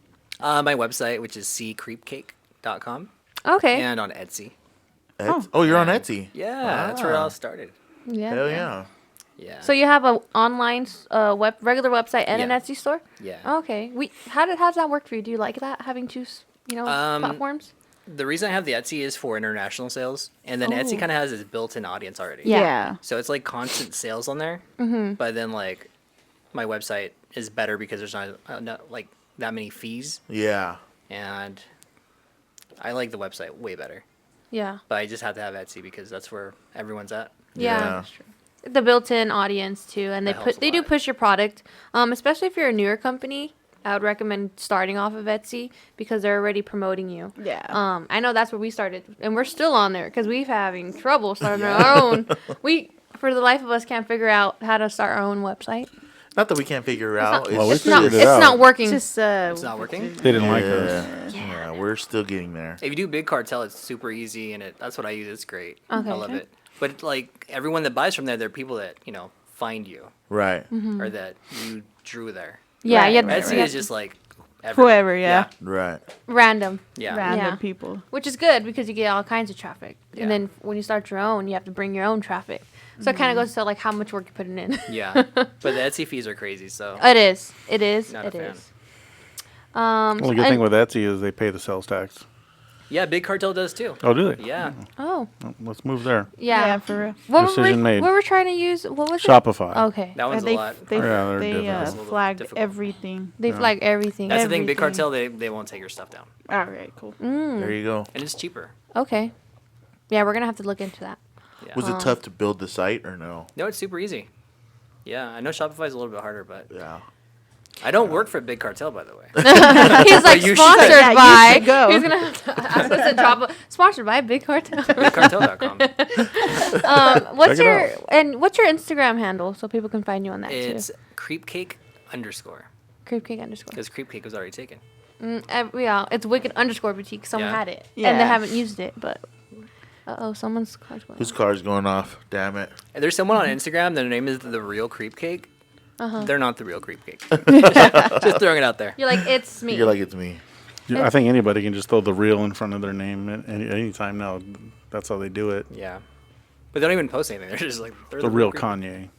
My website, which is creepcake.com, Okay. and on Etsy. Oh, you're on Etsy. Yeah, that's where it Ah. all started. Yeah. Hell yeah. Yeah. So you have a online regular website and an Yeah. Etsy store? yeah. Okay. How's that work for you? Do you like that, having two, Um, platforms? The reason I have the Etsy is for international sales, and then Etsy Oh. kind of has its built-in audience already. Yeah. Yeah. So it's like constant sales on there. Mm-hmm. But then like my website is better because there's not like that many fees, Yeah. and I like the website way better. Yeah. But I just have to have Etsy because that's where everyone's at. Yeah. Yeah. That's true. The built-in audience too, and That helps a they do lot. push your product. Especially if you're a newer company, I would recommend starting off of Etsy because they're already promoting you. Yeah. I know that's where we started, and we're still on there because we're having trouble starting our own. We, for the life of us, can't figure out how to start our own website. Not that we can't figure it It's out. not, Well, we it's not, figured it it's out. not working. Just It's not working. They didn't like yeah. us. Yeah, we're still getting there. If you do Big Cartel, it's super easy, and that's what I use. It's great. Okay. I love it. But like everyone that buys from there, they're people that find you Right. Mm-hmm. or that you drew there. yeah, Right, yeah. right, Etsy right. is just like everyone. Whoever, yeah. Right. Random, Yeah. Random Yeah. people. which is good because you get all kinds of traffic. Yeah. And then when you start your own, you have to bring your own traffic. So it kind of goes to like how much work you're putting in. Yeah. But the Etsy fees are crazy, so It is. It is. Not a It fan. is. Well, the good thing with Etsy is they pay the sales tax. yeah, Big Cartel does too. Oh, do they? Yeah. Oh, Well, let's move there. yeah. Yeah, for real. What were Decision we, made. What we're trying to use? What was Shopify. it? Okay. That one's they a lot. they, Yeah, they're they different. It's a little flagged difficult. everything. They flag everything. That's the thing. Big everything. Cartel, they won't take your stuff down, All right, cool. There you go. and it's cheaper. Okay. Yeah, we're gonna have to look into that. Yeah. Was it tough to build the site or no? No, it's super easy. Yeah, I know Shopify's a little bit harder, but Yeah. I don't work for Big Cartel, by the way. He's like you should. sponsored Yeah, you by. should go. He's gonna have to ask us to drop. Sponsored by Big Cartel. BigCartel.com. What's Check it your out. what's your Instagram handle so people can find you on that It's too? Creepcake_, Creepcake _ because Creepcake was already taken. Yeah, it's Wicked _ boutique. Someone Yeah. had it, and Yeah. they haven't used it. But someone's car's going. Whose car's going off? Damn it. And there's someone on Instagram. Their name is the real Creepcake. They're not the real Creepcake. Just throwing it out there. You're like, it's me. You're like, it's me. I think anybody can just throw the real in front of their name at any time now. That's how they do it. Yeah, but they don't even post anything. They're just like they're The real Creepcake.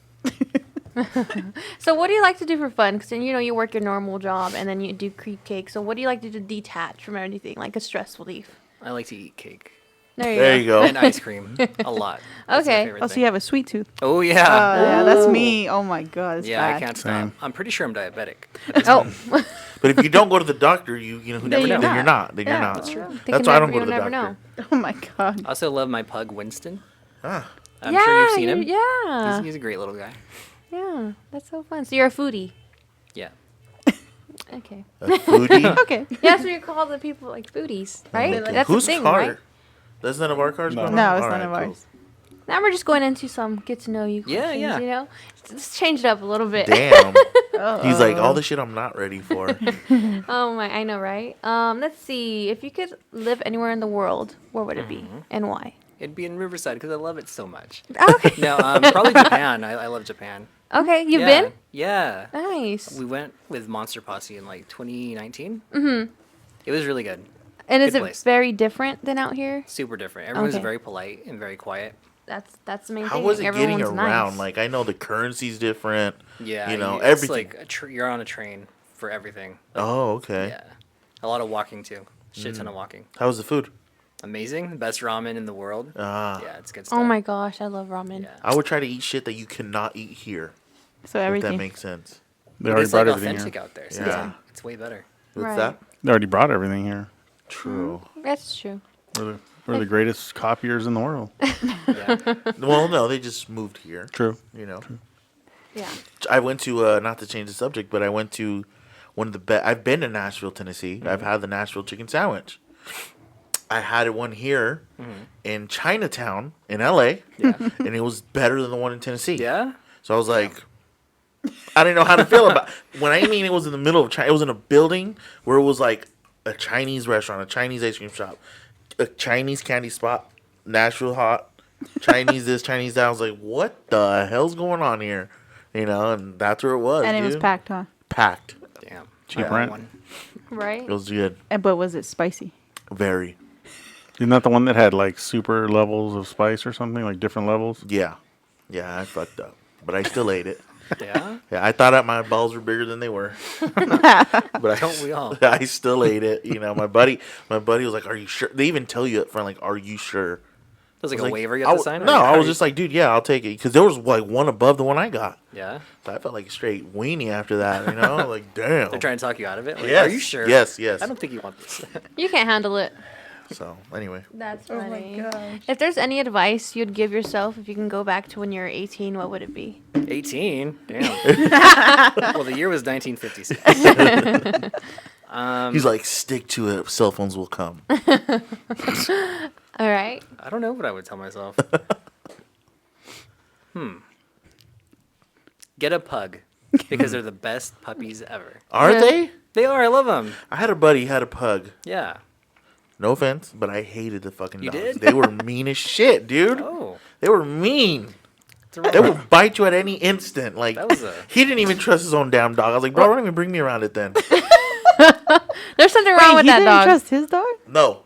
Kanye. So what do you like to do for fun? Because you work your normal job and then you do creep cake. So what do you like to do to detach from everything, like a stress relief? I like to eat cake There you go. and ice cream a lot. That's my Okay. favorite Oh, so thing. you have a sweet tooth. Oh Oh, yeah. yeah, that's me. Oh my god, it's Yeah, bad. I can't Same. stop. I'm pretty sure I'm diabetic. Oh, But if you don't go to the doctor, you know, who Then never you're then you're not. not. Then Yeah, you're not. that's true. That's why I don't go to the never doctor. know. Oh my god. I also love my pug Winston. Ah, I'm sure you've seen him. Yeah, He's a great little guy. yeah, that's so fun. So you're a foodie. Yeah. Okay. A foodie? Okay. Yeah, that's what you call the people like foodies, right? Okay. That's Whose the thing, car? right? That's none of our cars No. going No, on? it's All none right, of cool. ours. Now we're just going into some get to know you Yeah, questions, yeah. you know? Let's change it up a little bit. Damn. Oh. He's like, all the shit I'm not ready for. Oh my, I know, right? Let's see. If you could live anywhere in the world, where would it be and why? It'd be in Riverside because I love it so much. Okay. No, probably Japan. I love Japan. Okay, you've Yeah, been? Yeah. Nice. We went with Monster Posse in like 2019. Mm-hmm. It was really good. And is good it place. very different than out here? Super different. Everyone's Okay. very polite and very quiet. That's the main How thing. was it getting Everyone's around? nice. Like, I know the currency's different. Yeah, You know, it's everything. like you're on a train for everything. Oh, okay. Yeah, a lot of walking too. Shit ton of walking. How was the food? Amazing, best ramen in the world. Ah. Yeah, it's good stuff. Oh my gosh, I love ramen. Yeah. I would try to eat shit that you cannot eat here. So If that everything. makes sense. They already It's like brought everything authentic here. out there, so Yeah. it's way better. What's Right. that? They already brought everything here. True. That's true. We're the greatest copiers in the world. Yeah. Well, no, they just moved here. True. You know, Yeah. I went to not to change the subject, but I went to one of the best. I've been to Nashville, Tennessee. I've had the Nashville chicken sandwich. I had one here in Chinatown in LA, Yeah. and it was better than the one in Tennessee. Yeah. So I was like, I didn't know how to feel about. When I mean it was in the middle of China, it was in a building where it was like a Chinese restaurant, a Chinese ice cream shop, a Chinese candy spot, Nashville hot, Chinese this, Chinese that. I was like, what the hell's going on here? You know, and that's where it was. And it was dude. packed, huh? Packed. Damn. Cheap I want rent. one. Right? It was good. But was it spicy? Very. Isn't that the one that had like super levels of spice or something, like different levels? Yeah. Yeah, I fucked up. But I still ate it. Yeah. Yeah, I thought that my balls were bigger than they were. But Don't we all? I still ate it. You know, my buddy was like, "Are you sure?" They even tell you up front, like, "Are you sure?" There's like I a was waiver you I have to w- sign? or No, how I was you- just like, "Dude, yeah, I'll take it," because there was like one above the one I got. Yeah. So I felt like a straight weenie after that. You know, like damn. They're trying to talk you out of it. Like, Yes. Are you sure? Yes, yes. I don't think you want this. You can't handle it. So anyway, That's Oh my funny. gosh. If there's any advice you'd give yourself if you can go back to when you were 18, what would it be? 18. Damn. Well, the year was 1956. he's like, "Stick to it. Cell phones will come." All right. I don't know what I would tell myself. Get a pug because they're the best puppies ever. Are Yeah. they? They are. I love them. I had a buddy he had a pug. Yeah. No offense, but I hated the fucking You dogs. did? They were mean as shit, dude. Oh. They were mean. It's a They real- would bite you at any instant. Like That was a- he didn't even trust his own damn dog. I was like, bro, don't even bring me around it then. There's something wrong with he that didn't dog. trust his dog? No,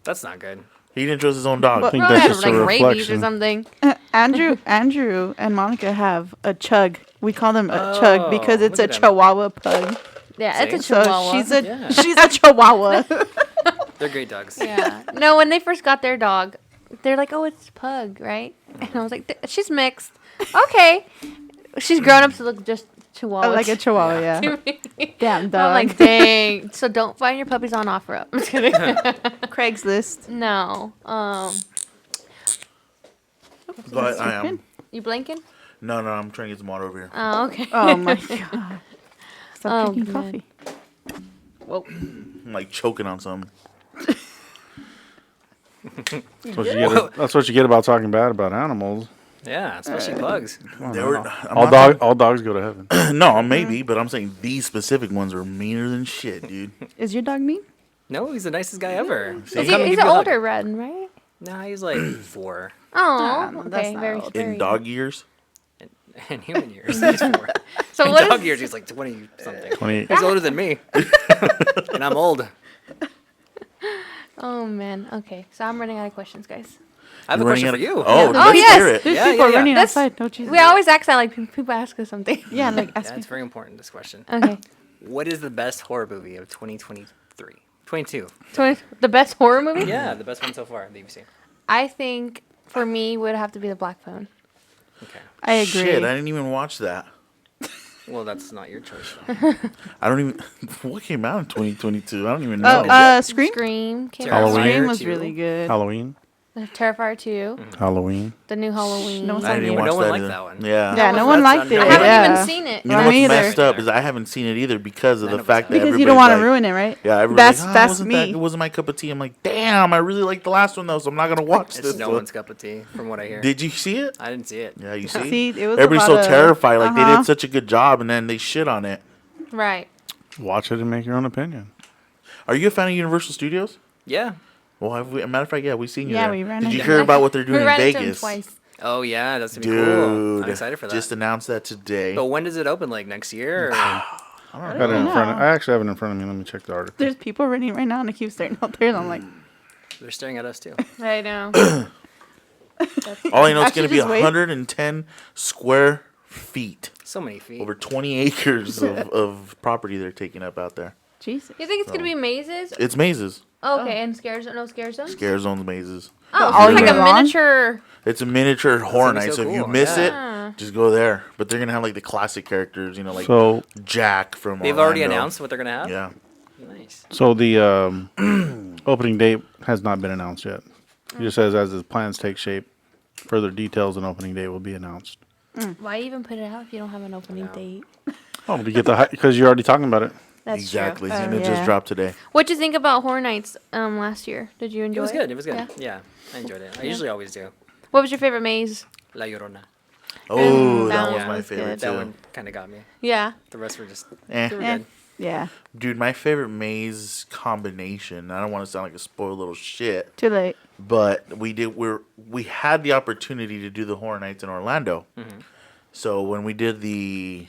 That's not good. he didn't trust his own dog. I think Probably that's had just like a rabies or reflection. something. Andrew and Monica have a chug. We call them a chug because Oh, it's a look at them. Chihuahua pug. Yeah, it's a See? So chihuahua. she's a Yeah. she's a Chihuahua. They're great dogs. Yeah. No, when they first got their dog, they're like, "Oh, it's pug, right?" And I was like, "She's mixed." Okay. She's grown up to look just chihuahua. like a Chihuahua, yeah. to me. Damn I'm dog. like, dang. So don't find your puppies on OfferUp. I'm just kidding. Craigslist. No. But I am. You blinking? No, I'm trying to get some water over here. Oh, okay. Oh my god. Stop Oh, drinking man. coffee. Whoa. I'm like choking on something. That's what you get about talking bad about animals. Yeah, especially pugs. They were, All dogs go to heaven. No, maybe, but I'm saying these specific ones are meaner than shit, dude. Is your dog mean? No, he's the nicest guy ever. See? He'll come and He's give an you a hug. older red, right? Nah, he's like 4. Oh, no, that's okay. not Very old. very In dog years. In human years, he's 4. So In what dog is years, he's like 20 something. 28. He's older than me. And I'm old. Oh man. Okay. So I'm running out of questions, guys. I have a You're running question out for of- you. Oh, Oh, let's yes. hear it. There's Yeah, people yeah, yeah. running That's- outside, don't you? We always ask that like people ask us something. Yeah, like ask Yeah, me. it's very important, this question. Okay. What is the best horror movie of 2023? 22. So the best horror movie? Yeah, the best one so far that you've seen. I think for me would have to be The Black Phone. Okay. I agree. Shit, I didn't even watch that. Well, that's not your choice. Though. I don't even. What came out in 2022? I don't even know. Scream? Scream came Terrifier out. Scream was 2. really good. Halloween. The Terrifier 2, Halloween. the new Halloween. No one's I didn't even Yeah. watch No one that liked either. that one. Yeah. Yeah, no one That's liked it. not- I haven't yeah. even seen it. You know Me what's either. messed up is I haven't seen it either because of None the of us fact that have. Because you everybody's don't want to like, ruin it, right? Yeah, everybody's like, That's wasn't me. It wasn't my cup of tea. I'm like, damn, I really like the last one though, so I'm not gonna watch It's this no one. one's cup of tea, from what I hear. Did you see it? I didn't see it. Yeah, you see. See, it was Everybody's so about a- terrified. Like they Uh-huh. did such a good job, and then they shit on it. Right. Watch it and make your own opinion. Are you a fan of Universal Studios? Yeah. Well, have we, a matter of fact, yeah, we've seen you Yeah, there. we ran Did you into hear him. about what they're doing We in ran into him Vegas? twice. Oh yeah, that's gonna be Dude, cool. I'm excited for that. Just announced that today. But when does it open? Like next year? Or? I got it in front of, know. I actually have it in front of me. Let me check the article. There's people running right now, and I keep staring out there, and I'm like, They're staring at us too. I know. All I know is Actually, going to be just wait. 110 square feet, So many feet. over 20 acres of property they're taking up out there. Jesus. You think it's gonna be mazes? It's mazes, Okay, and no scare zones. scare zones, mazes. Oh, all so it's like year a long? miniature. It's a miniature horror gonna be night, so so if you cool, miss yeah. it, just go there. But they're gonna have like the classic characters, you know, like So, Jack from. They've already Orlando. announced what they're gonna have. Yeah, Nice. so the opening date has not been announced yet. It just says as the plans take shape, further details and opening date will be announced. Why even put it out if you don't have an opening Yeah. date? Oh, to get the because you're already talking about it. That's exactly. true. And Oh, it just yeah. dropped today. What'd you think about Horror Nights last year? Did you enjoy It it? was good. It was good. Yeah. Yeah, I enjoyed it. I usually always do. What was your favorite maze? La Llorona. Oh, that that was one my was favorite good. too. That one kind of got me. Yeah. The rest were just Eh. they were Eh. good. Yeah, Dude, my favorite maze combination. I don't want to sound like a spoiled little shit, too late. but we had the opportunity to do the Horror Nights in Orlando. Mm-hmm. So when we did the,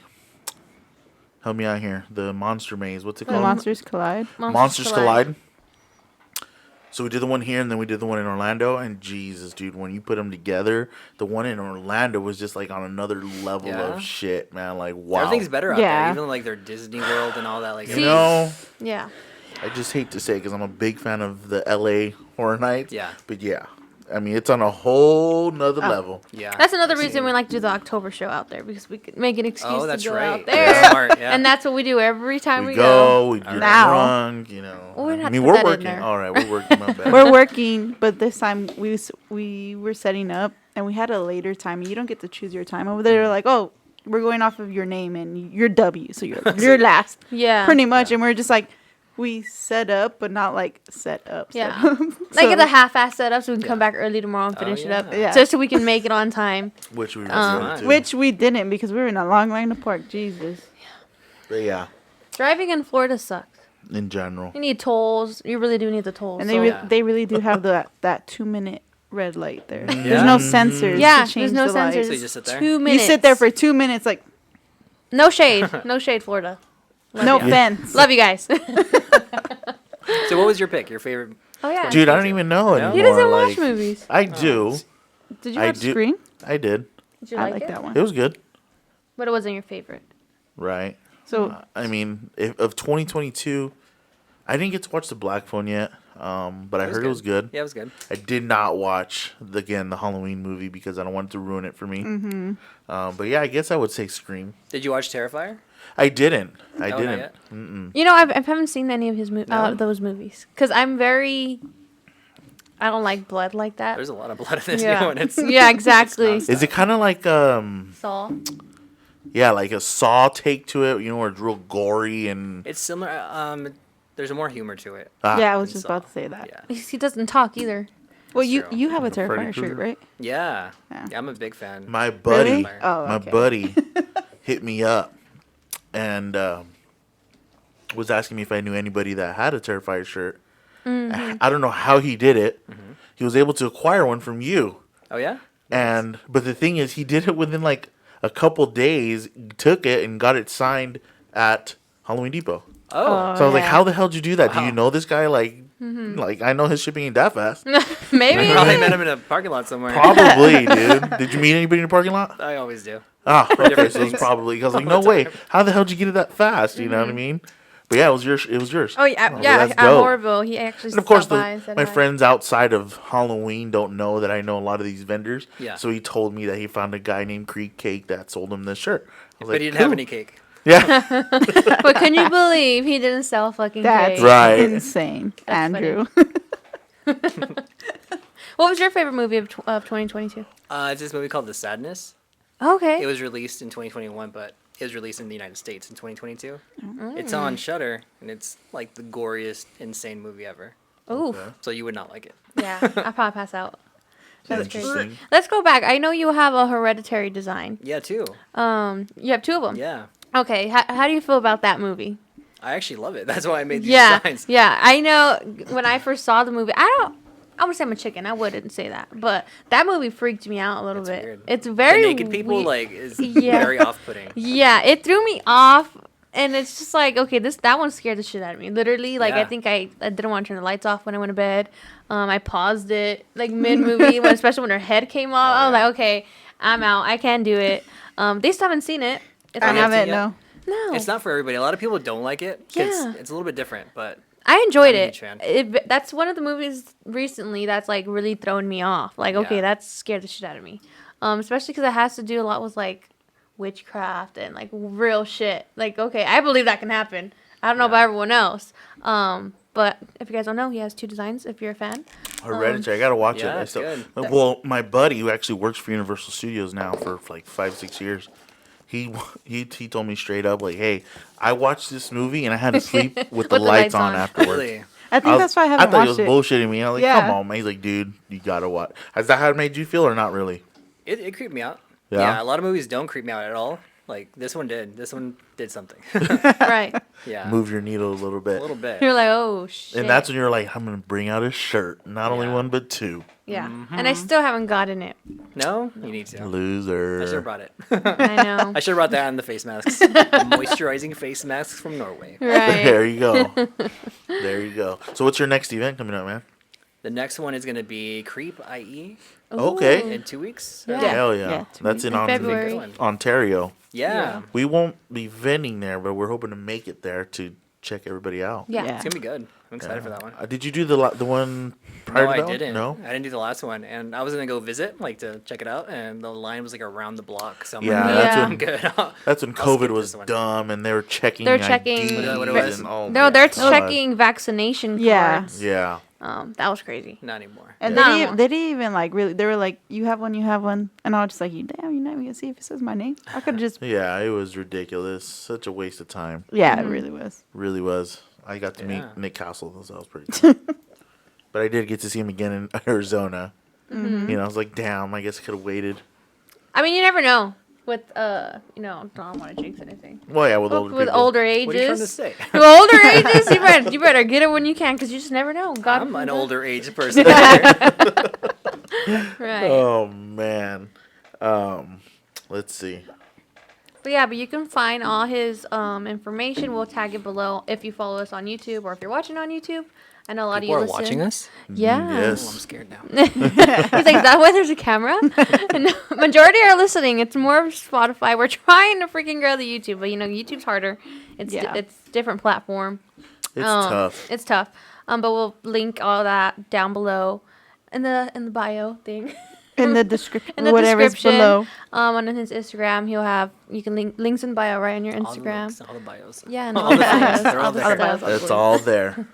help me out here, the Monster Maze. What's it The called? monsters collide. Monsters Collide. So we did the one here, and then we did the one in Orlando. And Jesus, dude, when you put them together, the one in Orlando was just like on another level Yeah. of shit, man. Like wow. Everything's better out Yeah. there. Even like their Disney World and all that. Like You See- know, Yeah. I just hate to say because I'm a big fan of the LA Horror Nights. Yeah. But yeah, I mean it's on a whole nother Oh. level. yeah. That's another I've reason seen- we like to do the October show out there because we could make an excuse Oh, that's to go right. out there. That's smart. Yeah. And that's what we do every time We we go, we get Now. drunk, you know. Well, we're I not mean, put we're that in working. there. All right, we're working. My bad. We're working, but this time we were setting up, and we had a later time. And you don't get to choose your time over there. They're like, oh, we're going off of your name and you're W, so you're last, Yeah. pretty much. And we're just like, we set up, but not like set up. Yeah. Set up. Like So- it's a half-ass setup so we can come Yeah. back early tomorrow and Oh, finish it up. yeah. Yeah. Just so we can make it on time. Which we Um, really do. Which we didn't because we were in a long line to park. Jesus. But yeah, Driving in Florida sucks. in general. You need tolls. You really do need the tolls. And so- Yeah. they really do have that 2 minute red light there. Yeah. There's no sensors. yeah, to change there's no the lights. sensors. So you just sit there? 2 You minutes. sit there for 2 minutes, like no shade. No shade, Florida. Love no ya. fence. Love you guys. So what was your pick? Your favorite? Oh yeah. Dude, I don't even know anymore. He doesn't like, watch movies. I do. Did you I watch do- Scream? I did. Did you I like like it? that one. It was good. But it wasn't your favorite. Right. So I mean, of 2022, I didn't get to watch the Black Phone yet, but I heard it was good. Yeah, it was good. I did not watch the Halloween movie because I don't want it to ruin it for me. Mm-hmm. But yeah, I guess I would say Scream. Did you watch Terrifier? I didn't. I Oh, not didn't. yet? You know, I haven't seen any of his No? those movies because I'm very. I don't like blood like that. There's a lot of blood in this yeah. new one. It's Yeah, exactly. It's Is it kind of like Saw. yeah, like a Saw take to it? You know, where it's real gory and It's similar. There's more humor to it. yeah, I was and just Saw. about to say that. Yeah. He doesn't talk either. Well, That's you true. you have a Freddy Terrifier Krueger. shirt, right? Yeah. Yeah. Yeah, I'm a big fan. my buddy, Really? Oh, my okay. buddy, hit me up and was asking me if I knew anybody that had a Terrifier shirt. I don't know how he did it. He was able to acquire one from you. Oh yeah. And but the thing is, he did it within like a couple days. Took it and got it signed at Halloween Depot. Oh. So I was like, yeah. "How the hell did you do that? Do Wow. you know this guy? Like I know his shipping ain't that fast. Maybe. I probably met him in a parking lot somewhere. Probably, dude. Did you meet anybody in the parking lot? I always do. Ah, okay. different So it's things. probably. I was like, All no the way. time. How the hell did you get it that fast? You know what I mean? But yeah, it was yours. It was yours. Oh yeah, well, yeah. that's At dope. Horrorville, he actually. And of course, stopped by and said my hi. friends outside of Halloween don't know that I know a lot of these vendors. Yeah. So he told me that he found a guy named Creepcake that sold him this shirt. I was But like, he didn't have cool. any cake. Yeah. But can you believe he didn't sell fucking That's cake? Right. insane, That's Andrew. What was your favorite movie of 2022? It's this movie called The Sadness. Okay. It was released in 2021, but it was released in the United States in 2022. It's on Shudder, and it's like the goriest, insane movie ever. Ooh. Okay. So you would not like it. Yeah, I'll probably pass out. That's crazy. Interesting. Let's go back. I know you have a Hereditary design. Yeah, too. You have two of them. Yeah. Okay. How do you feel about that movie? I actually love it. That's why I made these Yeah. designs. Yeah. I know when I first saw the movie, I would say I'm a chicken. I wouldn't say that. But that movie freaked me out a little It's bit. weird. It's very The naked people, wei- like, is Yeah. very off-putting. Yeah, it threw me off, and it's just like, okay, that one scared the shit out of me. Literally, like, I Yeah. think I didn't want to turn the lights off when I went to bed. I paused it, like, mid-movie, especially when her head came off. I was yeah. like, okay, I'm out. I can't do it. They still haven't seen it. It's I on haven't. seen it. No. No. It's not for everybody. A lot of people don't like it. 'Cause Yeah. It's a little bit different, but I enjoyed I'm a it. huge fan. That's one of the movies recently that's, like, really thrown me off. Like, okay, Yeah. that scared the shit out of me. Especially because it has to do a lot with, like, witchcraft and, like, real shit. Like, okay, I believe that can happen. I don't know about everyone else. But if you guys don't know, he has two designs if you're a fan. Hereditary. I gotta watch Yeah, it. it's good. Well, my buddy who actually works for Universal Studios now for like 5-6 years, he told me straight up like, "Hey, I watched this movie and I had to sleep with the lights on afterwards." really. I think that's why I haven't thought he watched was it. bullshitting me. I was like, Yeah. "Come on, man." He's like, "Dude, you gotta watch." Is that how it made you feel or not really? It creeped me out. Yeah? Yeah, a lot of movies don't creep me out at all. Like, this one did. This one did something. Right. Yeah. Move your needle a little A bit. little bit. You're like, oh, shit. And that's when you're like, I'm gonna bring out a shirt, not only Yeah. one but two. Yeah. And I still haven't gotten it. No? You need to. I should have Loser. brought it. I know. I should have brought that and the face masks. Moisturizing face masks from Norway. Right. There you go. There you go. So what's your next event coming up, man? The next one is going to be Creep, IE, Okay. in 2 weeks. Yeah. Hell yeah. Yeah, That's in In February. Good one. Ontario. Yeah. We won't be vending there, but we're hoping to make it there to check everybody out. Yeah. Yeah. It's going to be good. I'm excited for that one. Did you do the one prior No, to I that one? didn't. No. I didn't do the last one, and I was gonna go visit, like to check it out, and the line was like around the block. So I'm Yeah, like, that's Yeah. I'm when good. that's when I'll COVID skip was this one. dumb and they were checking. They're checking- IDs Was that what it was? and, oh No, my they're God. checking vaccination Yeah. cards. Yeah. That was crazy. Not anymore. And Yeah. they, No. didn't, they didn't even like really. They were like, "You have one, you have one," and I was just like, "You damn, you're not even gonna see if it says my name." I could just. Yeah, it was ridiculous. Such a waste of time. Yeah, it really was. Really was. I got to meet Yeah. Nick Castle. So that was pretty cool. But I did get to see him again in Arizona. Mm-hmm. You know, I was like, damn, I guess I could have waited. I mean, you never know with I don't want to jinx anything. Well, yeah, with With, older with people. older What are you trying to ages. say? With older ages, you better get it when you can, because you just never know. God, I'm an older age person. right? Oh, man. Let's see. But you can find all his information. We'll tag it below if you follow us on YouTube or if you're watching on YouTube. I know a lot People of are you listen. watching us. Yeah. Oh, I'm Yes. scared now. He's like, is that why there's a camera? And majority are listening. It's more of Spotify. We're trying to freaking grow the YouTube, but YouTube's harder. It's Yeah. it's different platform. It's tough. It's tough. But we'll link all that down below in the bio thing. In the description, In the whatever's description, below. on his Instagram, he'll have links in bio right on your All the Instagram. links, all the bios. Yeah, and All all the the things, bios. they're all all the there. bios. It's all there.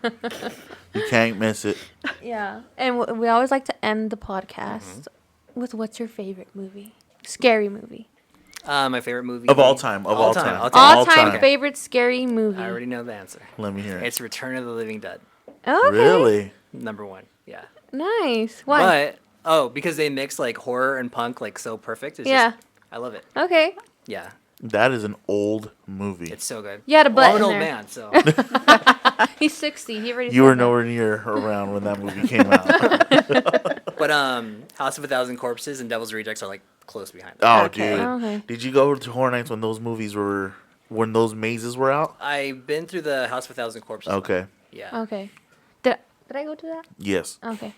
You can't miss it. Yeah, and we always like to end the podcast with what's your favorite movie? Scary movie. My favorite movie Of all time. Of all time. All time. All-time Okay. favorite scary movie. I already know the answer. Let me hear it. It's Return of the Living Dead. Okay. Really? Number one. Yeah. Nice. Why? Because they mix like horror and punk like so perfect. It's Yeah. Just, I love it. Okay. Yeah. That is an old movie. It's so good. You had a butt I'm an in old there. man, so He's 60. He already. You said were that. nowhere near around when that movie came out. but House of a Thousand Corpses and Devil's Rejects are like close behind. Oh, Okay. dude. Okay. Did you go to Horror Nights when those movies were, when those mazes were out? I've been through the House of a Thousand Corpses. one. Okay. Yeah. Okay. Did I go to that? Yes. Okay.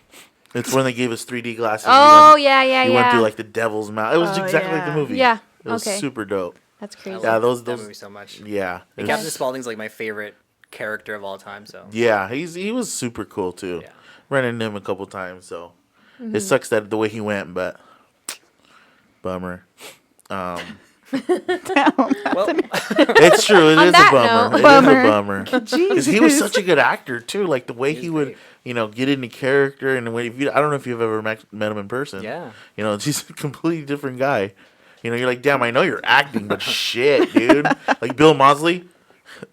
It's when they gave us 3D glasses. Oh You yeah, yeah, went yeah. through like the devil's mouth. It was Oh, exactly like the yeah. movie. Yeah. It was Okay. super dope. That's I crazy. Yeah, love those- that those- movie so much. Yeah. And It Captain was- Spaulding's like my favorite character of all time. So Yeah, he was super cool too. Yeah. Ran into him a couple times, so Mm-hmm. it sucks that the way he went, but bummer. Well, It's true. It On is a that bummer. note- It Bummer. is a bummer. Because he was Jesus. such a good actor too. Like the way He's he would, great. get into character, and when I don't know if you've ever met him in person. Yeah. He's a completely different guy. You're like, damn, I know you're acting, but shit, dude. Like Bill Mosley,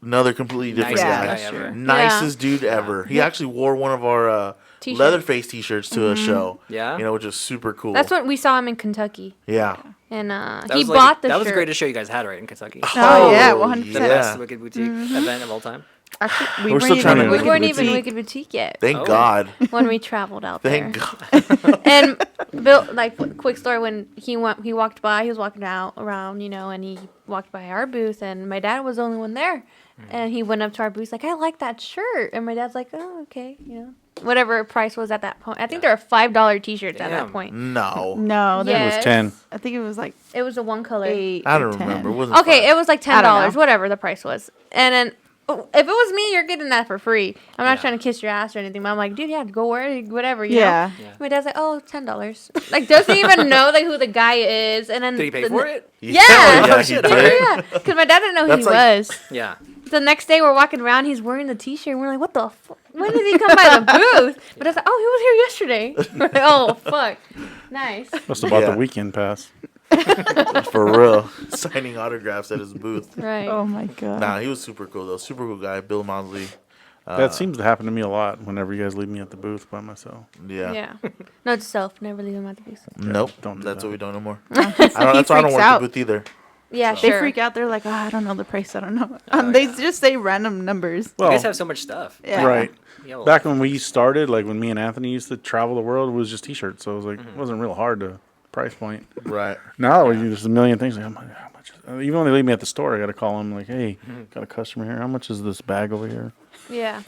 another completely different Nicest guy. guy that's ever. true. Nicest dude ever. He actually wore one of our T-shirt. Leatherface T-shirts to a show. Yeah? Which is super cool. That's when we saw him in Kentucky, Yeah. and That he was like- bought the That shirt. was the greatest show you guys had, right, in Kentucky. Oh, yeah, Oh, 100%. The yeah. best Wicked Boutique event of all time. Actually, We're still trying to- We Wicked weren't even Boutique. Wicked Boutique yet Thank Oh. God. when we traveled out there. Thank God. And Bill, like, quick story, when he walked by, he was walking out around, and he walked by our booth, and my dad was the only one there, and he went up to our booth like, I like that shirt, and my dad's like, oh, okay, whatever price was at that point. I think there were $5 T-shirts at that Damn. point. No. No, there Yeah. was. It was 10. I think it was like It was a one color. 8. I or don't 10. remember. It wasn't Okay, fun. it was like I don't $10, know. whatever the price was, and then. If it was me, you're getting that for free. I'm not Yeah. trying to kiss your ass or anything, but I'm like, dude, yeah, go wear it, whatever, you Yeah. know? Yeah. My dad's like, oh, $10. Like, doesn't even know like who the guy is, and then Did he pay the for ne- it? Yeah. Yeah, he Shit, did. alright. Yeah, because my dad didn't know who That's he like- was. Yeah. The next day, we're walking around, he's wearing the T-shirt, and we're like, what the fuck? When did he come by the booth? But I was like, oh, he was here yesterday. We're like, oh, fuck. Nice. Must have bought Yeah. the weekend pass. For real. Signing autographs at his booth. Right. Oh my god. Nah, he was super cool though. Super cool guy. Bill Mosley. That seems to happen to me a lot whenever you guys leave me at the booth by myself. Yeah. Yeah. Note to self, never leave him at the booth. Nope. don't do That's that. what we don't anymore. He That's why I don't freaks work out. the booth either. Yeah, They sure. freak out. They're like, oh, I don't know the price. I don't know. Oh, They yeah. just say random numbers. You guys have so much stuff. Yeah. Right. You have a Back lot. when we started, like when me and Anthony used to travel the world, it was just T-shirts. So it was like it wasn't real hard to price point. Right. Now there's a million things. Like, how much? Even when they leave me at the store, I got to call them like, "Hey, got a customer here. How much is this bag over here?" Yeah.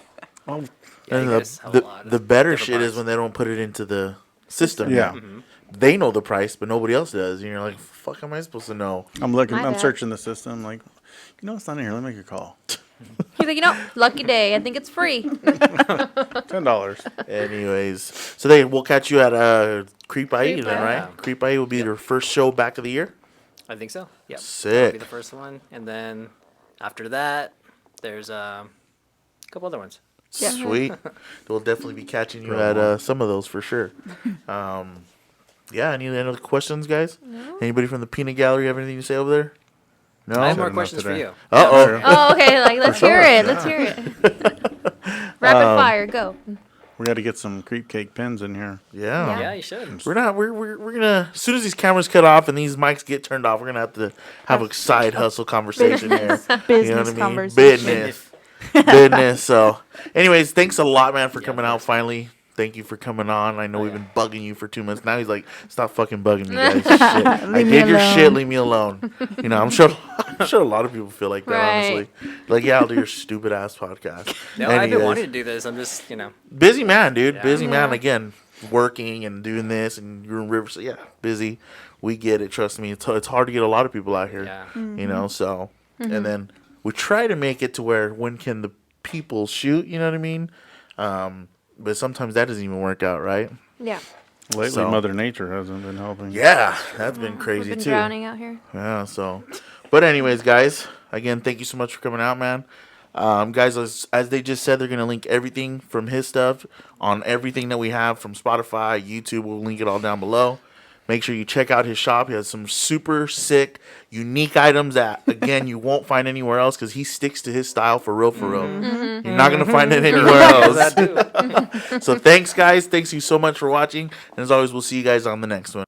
Oh, Yeah, And you guys have a the, lot of the better different shit is parts. when they don't put it into the system. yeah. They know the price, but nobody else does. And you're like, fuck am I supposed to know? I'm looking. My I'm bad. searching the system. Like, it's not in here. Let me make a call. He's like, lucky day. I think it's free. $10. Anyways. So we'll catch you at Creep IE then, IE. right? Creep IE will be their first show back of the year. I think so. Yep. Sick. That'll be the first one, and then after that, there's a couple other ones. Yeah. Sweet. We'll definitely be catching you at some of those for sure. Yeah, any other questions, guys? Anybody from the Peanut Gallery have anything to say over there? No? I have more enough questions for today. you. Uh-oh. Oh, okay. Like, let's hear it. Let's hear it. Rapid fire, go. We got to get some Creepcake pins in here. Yeah. Yeah, you should. We're gonna as soon as these cameras cut off and these mics get turned off, we're gonna have to have a side hustle conversation here. Business Business. conversation. Business. So anyways, thanks a lot, man, for coming out finally. Thank you for coming on. I know we've been bugging you for 2 months. Now he's like, stop fucking bugging me, guys. Shit. I Leave me did your alone. shit, leave me alone. I'm sure a lot of people feel like that, Right. honestly. Like, yeah, I'll do your stupid ass podcast. No, I've been Anyways. wanting to do this. I'm just, Busy man, dude. Yeah. Busy man. Yeah. Again, working and doing this, and you're in Rivers. Yeah, busy. We get it. Trust me. It's hard to get a lot of people out here. yeah. So, and then we try to make it to where when can the people shoot? You know what I mean? But sometimes that doesn't even work out, right? Yeah. Lately, So- Mother Nature hasn't been helping. Yeah, that's been We've crazy been too. drowning out here. Yeah. So, but anyways, guys, again, thank you so much for coming out, man. Guys, as they just said, they're gonna link everything from his stuff on everything that we have from Spotify, YouTube. We'll link it all down below. Make sure you check out his shop. He has some super sick, unique items that, again, you won't find anywhere else because he sticks to his style for real, for real. You're not going to find it anywhere else. That too. So thanks, guys. Thanks you so much for watching. And as always, we'll see you guys on the next one.